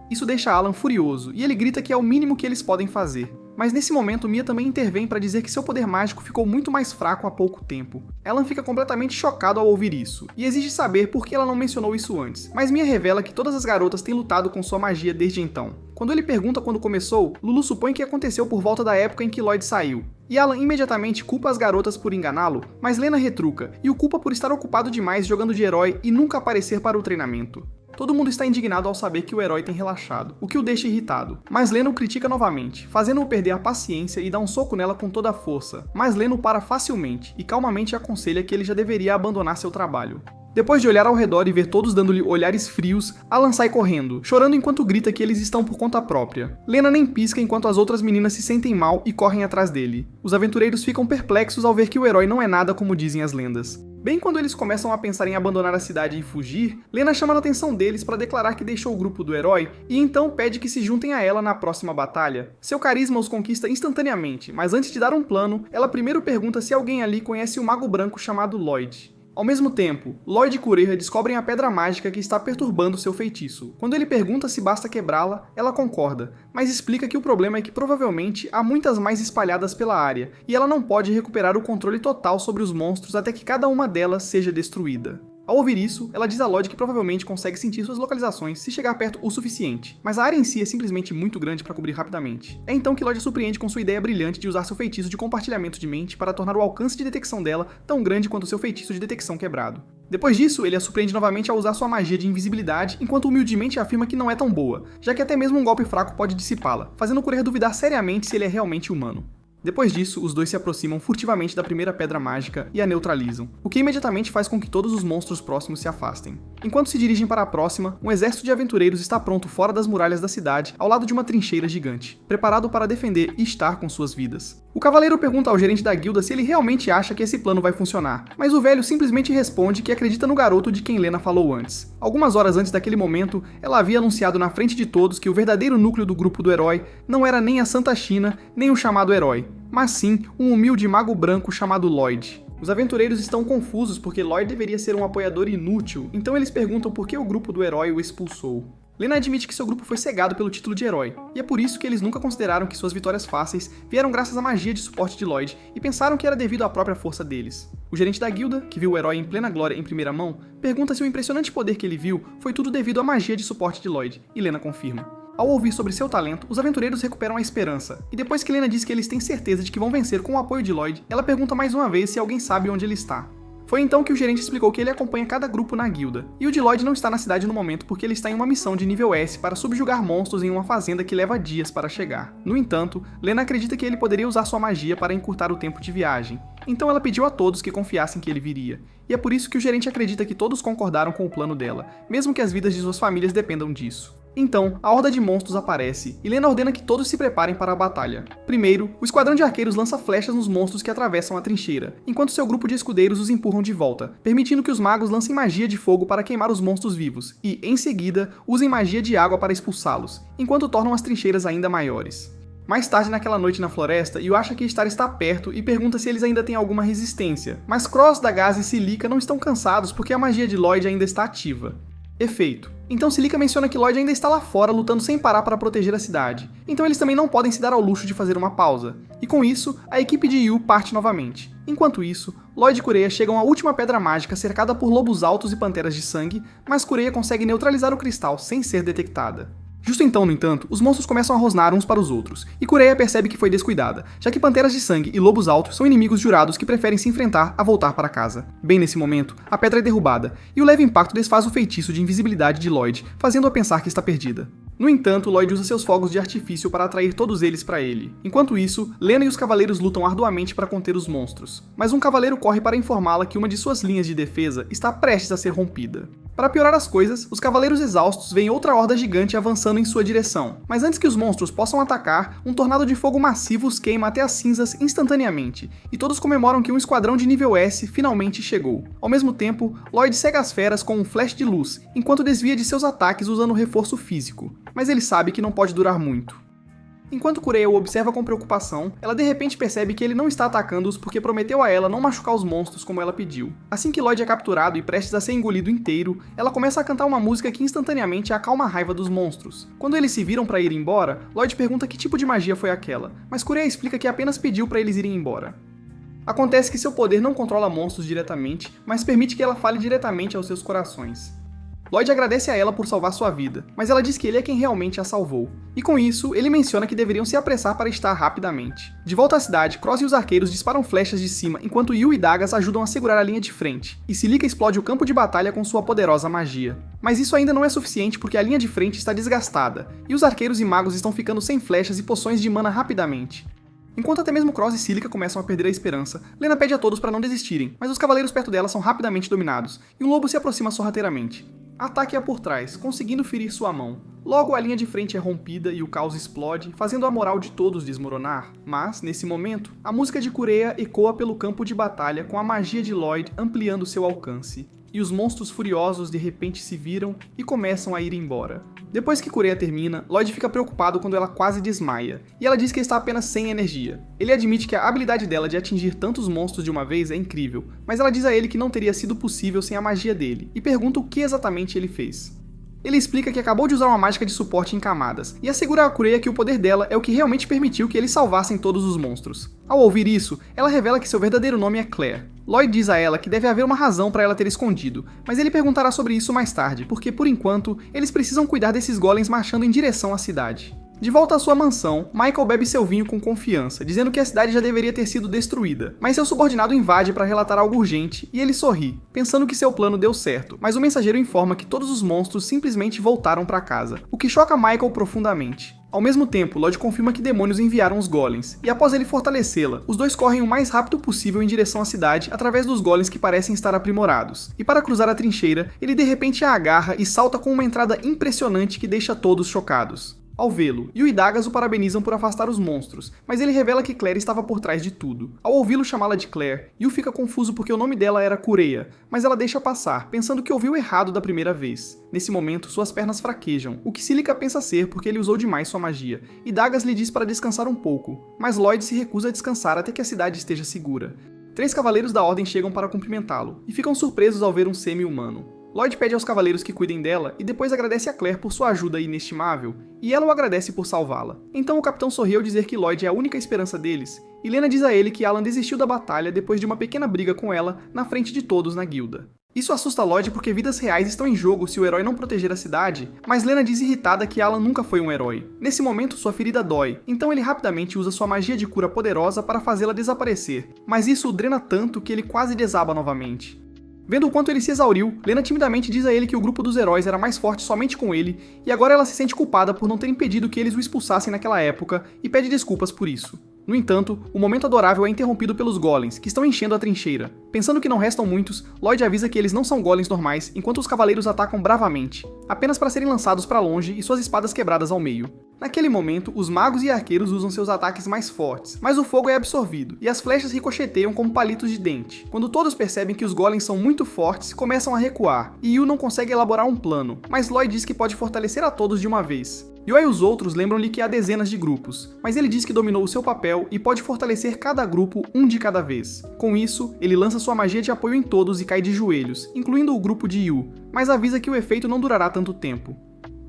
Isso deixa Alan furioso, e ele grita que é o mínimo que eles podem fazer. Mas nesse momento, Mia também intervém para dizer que seu poder mágico ficou muito mais fraco há pouco tempo. Alan fica completamente chocado ao ouvir isso, e exige saber por que ela não mencionou isso antes, mas Mia revela que todas as garotas têm lutado com sua magia desde então. Quando ele pergunta quando começou, Lulu supõe que aconteceu por volta da época em que Lloyd saiu, e Alan imediatamente culpa as garotas por enganá-lo, mas Lena retruca, e o culpa por estar ocupado demais jogando de herói e nunca aparecer para o treinamento. Todo mundo está indignado ao saber que o herói tem relaxado, o que o deixa irritado, mas Lena o critica novamente, fazendo-o perder a paciência e dá um soco nela com toda a força, mas Lena o para facilmente e calmamente aconselha que ele já deveria abandonar seu trabalho. Depois de olhar ao redor e ver todos dando-lhe olhares frios, Alan sai correndo, chorando enquanto grita que eles estão por conta própria. Lena nem pisca enquanto as outras meninas se sentem mal e correm atrás dele. Os aventureiros ficam perplexos ao ver que o herói não é nada como dizem as lendas. Bem quando eles começam a pensar em abandonar a cidade e fugir, Lena chama a atenção deles para declarar que deixou o grupo do herói e então pede que se juntem a ela na próxima batalha. Seu carisma os conquista instantaneamente, mas antes de dar um plano, ela primeiro pergunta se alguém ali conhece um mago branco chamado Lloyd. Ao mesmo tempo, Lloyd e Kureha descobrem a pedra mágica que está perturbando seu feitiço. Quando ele pergunta se basta quebrá-la, ela concorda, mas explica que o problema é que provavelmente há muitas mais espalhadas pela área, e ela não pode recuperar o controle total sobre os monstros até que cada uma delas seja destruída. Ao ouvir isso, ela diz a Lloyd que provavelmente consegue sentir suas localizações se chegar perto o suficiente, mas a área em si é simplesmente muito grande para cobrir rapidamente. É então que Lloyd a surpreende com sua ideia brilhante de usar seu feitiço de compartilhamento de mente para tornar o alcance de detecção dela tão grande quanto seu feitiço de detecção quebrado. Depois disso, ele a surpreende novamente ao usar sua magia de invisibilidade, enquanto humildemente afirma que não é tão boa, já que até mesmo um golpe fraco pode dissipá-la, fazendo Coreia duvidar seriamente se ele é realmente humano. Depois disso, os dois se aproximam furtivamente da primeira pedra mágica e a neutralizam, o que imediatamente faz com que todos os monstros próximos se afastem. Enquanto se dirigem para a próxima, um exército de aventureiros está pronto fora das muralhas da cidade, ao lado de uma trincheira gigante, preparado para defender e estar com suas vidas. O cavaleiro pergunta ao gerente da guilda se ele realmente acha que esse plano vai funcionar, mas o velho simplesmente responde que acredita no garoto de quem Lena falou antes. Algumas horas antes daquele momento, ela havia anunciado na frente de todos que o verdadeiro núcleo do grupo do herói não era nem a Santa China, nem o chamado herói, mas sim um humilde mago branco chamado Lloyd. Os aventureiros estão confusos porque Lloyd deveria ser um apoiador inútil, então eles perguntam por que o grupo do herói o expulsou. Lena admite que seu grupo foi cegado pelo título de herói, e é por isso que eles nunca consideraram que suas vitórias fáceis vieram graças à magia de suporte de Lloyd e pensaram que era devido à própria força deles. O gerente da guilda, que viu o herói em plena glória em primeira mão, pergunta se o impressionante poder que ele viu foi tudo devido à magia de suporte de Lloyd, e Lena confirma. Ao ouvir sobre seu talento, os aventureiros recuperam a esperança, e depois que Lena diz que eles têm certeza de que vão vencer com o apoio de Lloyd, ela pergunta mais uma vez se alguém sabe onde ele está. Foi então que o gerente explicou que ele acompanha cada grupo na guilda, e o de Lloyd não está na cidade no momento porque ele está em uma missão de nível S para subjugar monstros em uma fazenda que leva dias para chegar. No entanto, Lena acredita que ele poderia usar sua magia para encurtar o tempo de viagem, então ela pediu a todos que confiassem que ele viria, e é por isso que o gerente acredita que todos concordaram com o plano dela, mesmo que as vidas de suas famílias dependam disso. Então, a horda de monstros aparece, e Lena ordena que todos se preparem para a batalha. Primeiro, o esquadrão de arqueiros lança flechas nos monstros que atravessam a trincheira, enquanto seu grupo de escudeiros os empurram de volta, permitindo que os magos lancem magia de fogo para queimar os monstros vivos, e, em seguida, usem magia de água para expulsá-los, enquanto tornam as trincheiras ainda maiores. Mais tarde naquela noite na floresta, Yu acha que Star está perto e pergunta se eles ainda têm alguma resistência, mas Cross, Dagaz e Celica não estão cansados porque a magia de Lloyd ainda está ativa. Efeito. Então Celica menciona que Lloyd ainda está lá fora lutando sem parar para proteger a cidade, então eles também não podem se dar ao luxo de fazer uma pausa, e com isso, a equipe de Yu parte novamente. Enquanto isso, Lloyd e Kureia chegam à última pedra mágica cercada por lobos altos e panteras de sangue, mas Kureia consegue neutralizar o cristal sem ser detectada. Justo então, no entanto, os monstros começam a rosnar uns para os outros, e Kureia percebe que foi descuidada, já que panteras de sangue e lobos altos são inimigos jurados que preferem se enfrentar a voltar para casa. Bem nesse momento, a pedra é derrubada, e o leve impacto desfaz o feitiço de invisibilidade de Lloyd, fazendo-a pensar que está perdida. No entanto, Lloyd usa seus fogos de artifício para atrair todos eles para ele. Enquanto isso, Lena e os cavaleiros lutam arduamente para conter os monstros, mas um cavaleiro corre para informá-la que uma de suas linhas de defesa está prestes a ser rompida. Para piorar as coisas, os cavaleiros exaustos veem outra horda gigante avançando em sua direção, mas antes que os monstros possam atacar, um tornado de fogo massivo os queima até as cinzas instantaneamente, e todos comemoram que um esquadrão de nível S finalmente chegou. Ao mesmo tempo, Lloyd cega as feras com um flash de luz, enquanto desvia de seus ataques usando reforço físico, mas ele sabe que não pode durar muito. Enquanto Kureia o observa com preocupação, ela de repente percebe que ele não está atacando-os porque prometeu a ela não machucar os monstros como ela pediu. Assim que Lloyd é capturado e prestes a ser engolido inteiro, ela começa a cantar uma música que instantaneamente acalma a raiva dos monstros. Quando eles se viram para ir embora, Lloyd pergunta que tipo de magia foi aquela, mas Kureia explica que apenas pediu para eles irem embora. Acontece que seu poder não controla monstros diretamente, mas permite que ela fale diretamente aos seus corações. Lloyd agradece a ela por salvar sua vida, mas ela diz que ele é quem realmente a salvou. E com isso, ele menciona que deveriam se apressar para estar rapidamente. De volta à cidade, Cross e os arqueiros disparam flechas de cima enquanto Yu e Dagas ajudam a segurar a linha de frente, e Celica explode o campo de batalha com sua poderosa magia. Mas isso ainda não é suficiente porque a linha de frente está desgastada, e os arqueiros e magos estão ficando sem flechas e poções de mana rapidamente. Enquanto até mesmo Cross e Celica começam a perder a esperança, Lena pede a todos para não desistirem, mas os cavaleiros perto dela são rapidamente dominados, e um lobo se aproxima sorrateiramente. Ataque-a por trás, conseguindo ferir sua mão. Logo, a linha de frente é rompida e o caos explode, fazendo a moral de todos desmoronar. Mas, nesse momento, a música de Kureia ecoa pelo campo de batalha com a magia de Lloyd ampliando seu alcance. E os monstros furiosos de repente se viram e começam a ir embora. Depois que Kureia termina, Lloyd fica preocupado quando ela quase desmaia, e ela diz que está apenas sem energia. Ele admite que a habilidade dela de atingir tantos monstros de uma vez é incrível, mas ela diz a ele que não teria sido possível sem a magia dele, e pergunta o que exatamente ele fez. Ele explica que acabou de usar uma mágica de suporte em camadas, e assegura a Kureha que o poder dela é o que realmente permitiu que eles salvassem todos os monstros. Ao ouvir isso, ela revela que seu verdadeiro nome é Claire. Lloyd diz a ela que deve haver uma razão para ela ter escondido, mas ele perguntará sobre isso mais tarde, porque por enquanto, eles precisam cuidar desses golems marchando em direção à cidade. De volta à sua mansão, Michael bebe seu vinho com confiança, dizendo que a cidade já deveria ter sido destruída, mas seu subordinado invade para relatar algo urgente e ele sorri, pensando que seu plano deu certo, mas o mensageiro informa que todos os monstros simplesmente voltaram para casa, o que choca Michael profundamente. Ao mesmo tempo, Lloyd confirma que demônios enviaram os golems, e após ele fortalecê-la, os dois correm o mais rápido possível em direção à cidade através dos golems que parecem estar aprimorados. E para cruzar a trincheira, ele de repente a agarra e salta com uma entrada impressionante que deixa todos chocados. Ao vê-lo, Yu e Dagas o parabenizam por afastar os monstros, mas ele revela que Claire estava por trás de tudo. Ao ouvi-lo chamá-la de Claire, Yu fica confuso porque o nome dela era Kureha, mas ela deixa passar, pensando que ouviu errado da primeira vez. Nesse momento, suas pernas fraquejam, o que Cílica pensa ser porque ele usou demais sua magia, e Dagas lhe diz para descansar um pouco, mas Lloyd se recusa a descansar até que a cidade esteja segura. 3 cavaleiros da Ordem chegam para cumprimentá-lo, e ficam surpresos ao ver um semi-humano. Lloyd pede aos cavaleiros que cuidem dela e depois agradece a Claire por sua ajuda inestimável, e ela o agradece por salvá-la. Então o capitão sorri ao dizer que Lloyd é a única esperança deles, e Lena diz a ele que Alan desistiu da batalha depois de uma pequena briga com ela na frente de todos na guilda. Isso assusta Lloyd porque vidas reais estão em jogo se o herói não proteger a cidade, mas Lena diz irritada que Alan nunca foi um herói. Nesse momento sua ferida dói, então ele rapidamente usa sua magia de cura poderosa para fazê-la desaparecer, mas isso o drena tanto que ele quase desaba novamente. Vendo o quanto ele se exauriu, Lena timidamente diz a ele que o grupo dos heróis era mais forte somente com ele, e agora ela se sente culpada por não ter impedido que eles o expulsassem naquela época, e pede desculpas por isso. No entanto, o momento adorável é interrompido pelos golems, que estão enchendo a trincheira. Pensando que não restam muitos, Lloyd avisa que eles não são golems normais, enquanto os cavaleiros atacam bravamente, apenas para serem lançados para longe e suas espadas quebradas ao meio. Naquele momento, os magos e arqueiros usam seus ataques mais fortes, mas o fogo é absorvido, e as flechas ricocheteiam como palitos de dente. Quando todos percebem que os golems são muito fortes, começam a recuar, e Yu não consegue elaborar um plano, mas Lloyd diz que pode fortalecer a todos de uma vez. Yu e os outros lembram-lhe que há dezenas de grupos, mas ele diz que dominou o seu papel e pode fortalecer cada grupo um de cada vez. Com isso, ele lança sua magia de apoio em todos e cai de joelhos, incluindo o grupo de Yu, mas avisa que o efeito não durará tanto tempo.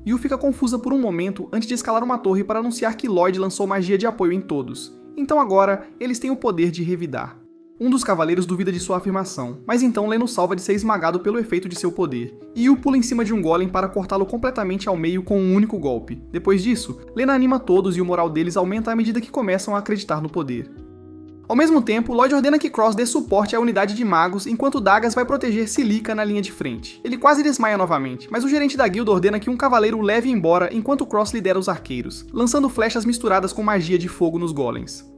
Yu fica confusa por um momento antes de escalar uma torre para anunciar que Lloyd lançou magia de apoio em todos. Então agora, eles têm o poder de revidar. Um dos cavaleiros duvida de sua afirmação, mas então Lena o salva de ser esmagado pelo efeito de seu poder, e Yu pula em cima de um golem para cortá-lo completamente ao meio com um único golpe. Depois disso, Lena anima todos e o moral deles aumenta à medida que começam a acreditar no poder. Ao mesmo tempo, Lloyd ordena que Cross dê suporte à unidade de magos enquanto Dagas vai proteger Cílica na linha de frente. Ele quase desmaia novamente, mas o gerente da guilda ordena que um cavaleiro o leve embora enquanto Cross lidera os arqueiros, lançando flechas misturadas com magia de fogo nos golems.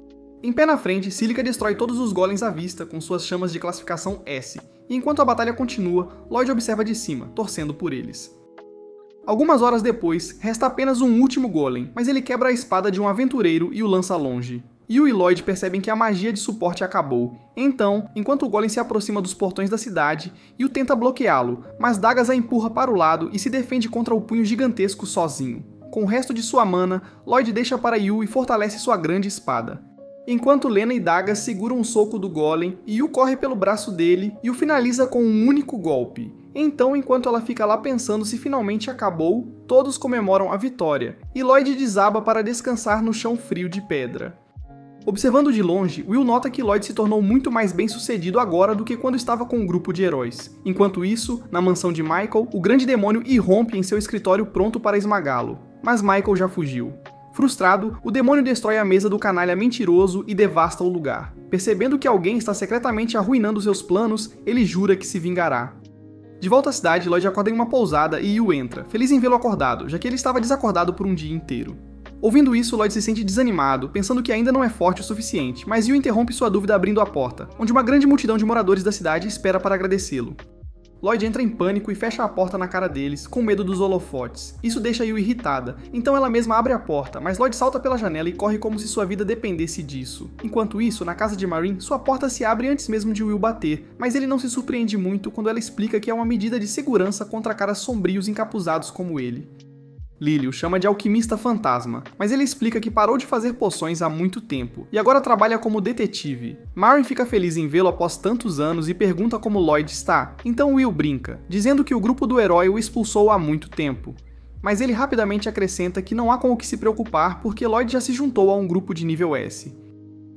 Em pé na frente, Cílica destrói todos os golems à vista com suas chamas de classificação S, e enquanto a batalha continua, Lloyd observa de cima, torcendo por eles. Algumas horas depois, resta apenas um último golem, mas ele quebra a espada de um aventureiro e o lança longe. Yu e Lloyd percebem que a magia de suporte acabou. Então, enquanto o golem se aproxima dos portões da cidade, Yu tenta bloqueá-lo, mas Dagas a empurra para o lado e se defende contra o punho gigantesco sozinho. Com o resto de sua mana, Lloyd deixa para Yu e fortalece sua grande espada. Enquanto Lena e Dagas seguram um soco do golem, Yu corre pelo braço dele e o finaliza com um único golpe. Então, enquanto ela fica lá pensando se finalmente acabou, todos comemoram a vitória, e Lloyd desaba para descansar no chão frio de pedra. Observando de longe, Will nota que Lloyd se tornou muito mais bem-sucedido agora do que quando estava com um grupo de heróis. Enquanto isso, na mansão de Michael, o grande demônio irrompe em seu escritório pronto para esmagá-lo. Mas Michael já fugiu. Frustrado, o demônio destrói a mesa do canalha mentiroso e devasta o lugar. Percebendo que alguém está secretamente arruinando seus planos, ele jura que se vingará. De volta à cidade, Lloyd acorda em uma pousada e Yu entra, feliz em vê-lo acordado, já que ele estava desacordado por um dia inteiro. Ouvindo isso, Lloyd se sente desanimado, pensando que ainda não é forte o suficiente, mas Yu interrompe sua dúvida abrindo a porta, onde uma grande multidão de moradores da cidade espera para agradecê-lo. Lloyd entra em pânico e fecha a porta na cara deles, com medo dos holofotes. Isso deixa Yu irritada, então ela mesma abre a porta, mas Lloyd salta pela janela e corre como se sua vida dependesse disso. Enquanto isso, na casa de Marine, sua porta se abre antes mesmo de Will bater, mas ele não se surpreende muito quando ela explica que é uma medida de segurança contra caras sombrios encapuzados como ele. Lily o chama de alquimista fantasma, mas ele explica que parou de fazer poções há muito tempo, e agora trabalha como detetive. Marin fica feliz em vê-lo após tantos anos e pergunta como Lloyd está, então Will brinca, dizendo que o grupo do herói o expulsou há muito tempo. Mas ele rapidamente acrescenta que não há com o que se preocupar porque Lloyd já se juntou a um grupo de nível S.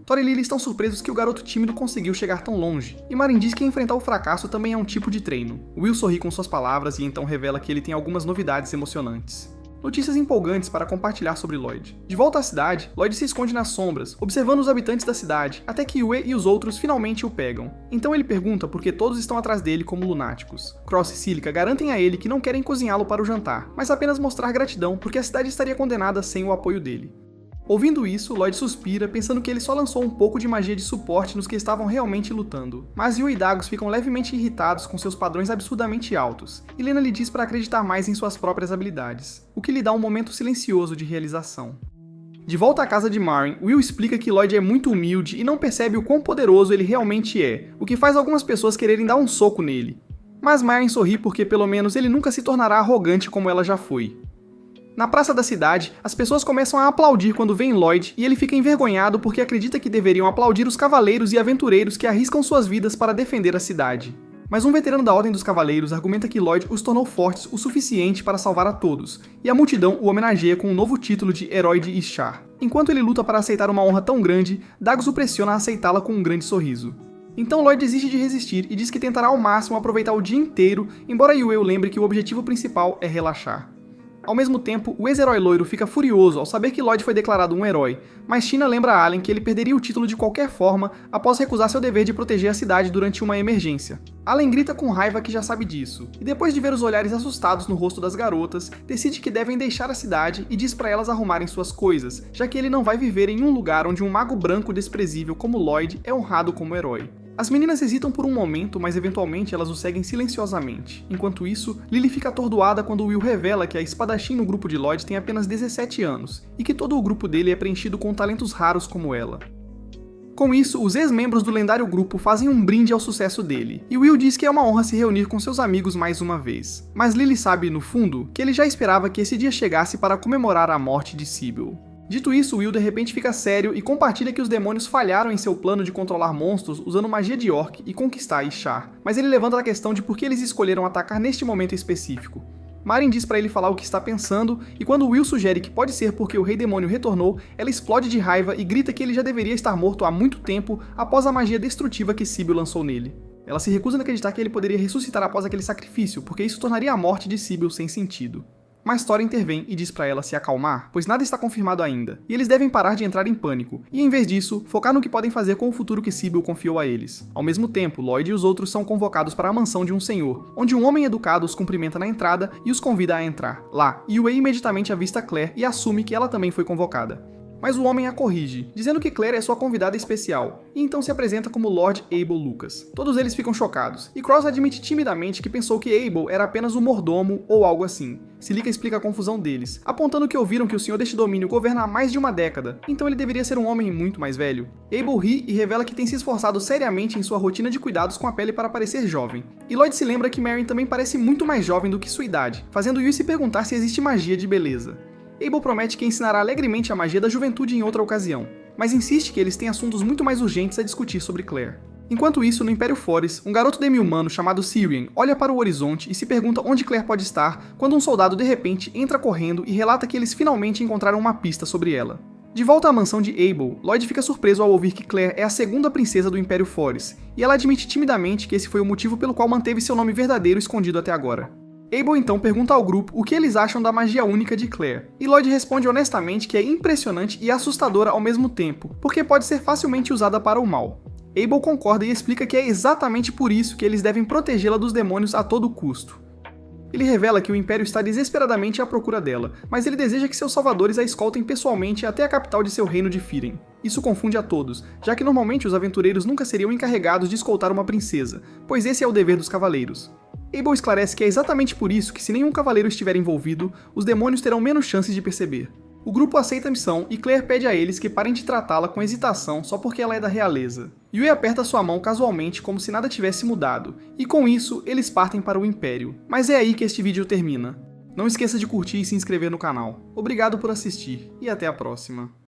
Thor e Lily estão surpresos que o garoto tímido conseguiu chegar tão longe, e Marin diz que enfrentar o fracasso também é um tipo de treino. Will sorri com suas palavras e então revela que ele tem algumas novidades emocionantes. Notícias empolgantes para compartilhar sobre Lloyd. De volta à cidade, Lloyd se esconde nas sombras, observando os habitantes da cidade, até que Yue e os outros finalmente o pegam. Então ele pergunta por que todos estão atrás dele como lunáticos. Cross e Silica garantem a ele que não querem cozinhá-lo para o jantar, mas apenas mostrar gratidão porque a cidade estaria condenada sem o apoio dele. Ouvindo isso, Lloyd suspira, pensando que ele só lançou um pouco de magia de suporte nos que estavam realmente lutando. Mas Yue e Dagos ficam levemente irritados com seus padrões absurdamente altos, e Lena lhe diz para acreditar mais em suas próprias habilidades, o que lhe dá um momento silencioso de realização. De volta à casa de Marin, Will explica que Lloyd é muito humilde e não percebe o quão poderoso ele realmente é, o que faz algumas pessoas quererem dar um soco nele. Mas Marin sorri porque pelo menos ele nunca se tornará arrogante como ela já foi. Na praça da cidade, as pessoas começam a aplaudir quando veem Lloyd e ele fica envergonhado porque acredita que deveriam aplaudir os cavaleiros e aventureiros que arriscam suas vidas para defender a cidade. Mas um veterano da Ordem dos Cavaleiros argumenta que Lloyd os tornou fortes o suficiente para salvar a todos, e a multidão o homenageia com um novo título de Herói de Ishar. Enquanto ele luta para aceitar uma honra tão grande, Dagos o pressiona a aceitá-la com um grande sorriso. Então Lloyd desiste de resistir e diz que tentará ao máximo aproveitar o dia inteiro, embora Yue o lembre que o objetivo principal é relaxar. Ao mesmo tempo, o ex-herói loiro fica furioso ao saber que Lloyd foi declarado um herói, mas Tina lembra a Allen que ele perderia o título de qualquer forma após recusar seu dever de proteger a cidade durante uma emergência. Allen grita com raiva que já sabe disso, e depois de ver os olhares assustados no rosto das garotas, decide que devem deixar a cidade e diz para elas arrumarem suas coisas, já que ele não vai viver em um lugar onde um mago branco desprezível como Lloyd é honrado como herói. As meninas hesitam por um momento, mas eventualmente elas o seguem silenciosamente. Enquanto isso, Lily fica atordoada quando Will revela que a espadachim no grupo de Lloyd tem apenas 17 anos, e que todo o grupo dele é preenchido com talentos raros como ela. Com isso, os ex-membros do lendário grupo fazem um brinde ao sucesso dele, e Will diz que é uma honra se reunir com seus amigos mais uma vez. Mas Lily sabe, no fundo, que ele já esperava que esse dia chegasse para comemorar a morte de Sybil. Dito isso, Will de repente fica sério e compartilha que os demônios falharam em seu plano de controlar monstros usando magia de orc e conquistar Ishar, mas ele levanta a questão de por que eles escolheram atacar neste momento específico. Marin diz para ele falar o que está pensando, e quando Will sugere que pode ser porque o Rei Demônio retornou, ela explode de raiva e grita que ele já deveria estar morto há muito tempo após a magia destrutiva que Sybil lançou nele. Ela se recusa a acreditar que ele poderia ressuscitar após aquele sacrifício, porque isso tornaria a morte de Sybil sem sentido. Mas Thor intervém e diz para ela se acalmar, pois nada está confirmado ainda, e eles devem parar de entrar em pânico, e em vez disso, focar no que podem fazer com o futuro que Sybil confiou a eles. Ao mesmo tempo, Lloyd e os outros são convocados para a mansão de um senhor, onde um homem educado os cumprimenta na entrada e os convida a entrar. Lá, Yue imediatamente avista Claire e assume que ela também foi convocada. Mas o homem a corrige, dizendo que Claire é sua convidada especial, e então se apresenta como Lord Abel Lucas. Todos eles ficam chocados, e Cross admite timidamente que pensou que Abel era apenas um mordomo ou algo assim. Silica explica a confusão deles, apontando que ouviram que o senhor deste domínio governa há mais de uma década, então ele deveria ser um homem muito mais velho. Abel ri e revela que tem se esforçado seriamente em sua rotina de cuidados com a pele para parecer jovem. E Lloyd se lembra que Marin também parece muito mais jovem do que sua idade, fazendo Yui se perguntar se existe magia de beleza. Abel promete que ensinará alegremente a magia da juventude em outra ocasião, mas insiste que eles têm assuntos muito mais urgentes a discutir sobre Claire. Enquanto isso, no Império Forest, um garoto demi-humano chamado Syrian olha para o horizonte e se pergunta onde Claire pode estar, quando um soldado de repente entra correndo e relata que eles finalmente encontraram uma pista sobre ela. De volta à mansão de Abel, Lloyd fica surpreso ao ouvir que Claire é a segunda princesa do Império Forest, e ela admite timidamente que esse foi o motivo pelo qual manteve seu nome verdadeiro escondido até agora. Abel então pergunta ao grupo o que eles acham da magia única de Claire, e Lloyd responde honestamente que é impressionante e assustadora ao mesmo tempo, porque pode ser facilmente usada para o mal. Abel concorda e explica que é exatamente por isso que eles devem protegê-la dos demônios a todo custo. Ele revela que o Império está desesperadamente à procura dela, mas ele deseja que seus salvadores a escoltem pessoalmente até a capital de seu reino de Firen. Isso confunde a todos, já que normalmente os aventureiros nunca seriam encarregados de escoltar uma princesa, pois esse é o dever dos cavaleiros. Abel esclarece que é exatamente por isso que se nenhum cavaleiro estiver envolvido, os demônios terão menos chances de perceber. O grupo aceita a missão e Claire pede a eles que parem de tratá-la com hesitação só porque ela é da realeza. Yue aperta sua mão casualmente como se nada tivesse mudado, e com isso eles partem para o Império. Mas é aí que este vídeo termina. Não esqueça de curtir e se inscrever no canal. Obrigado por assistir e até a próxima.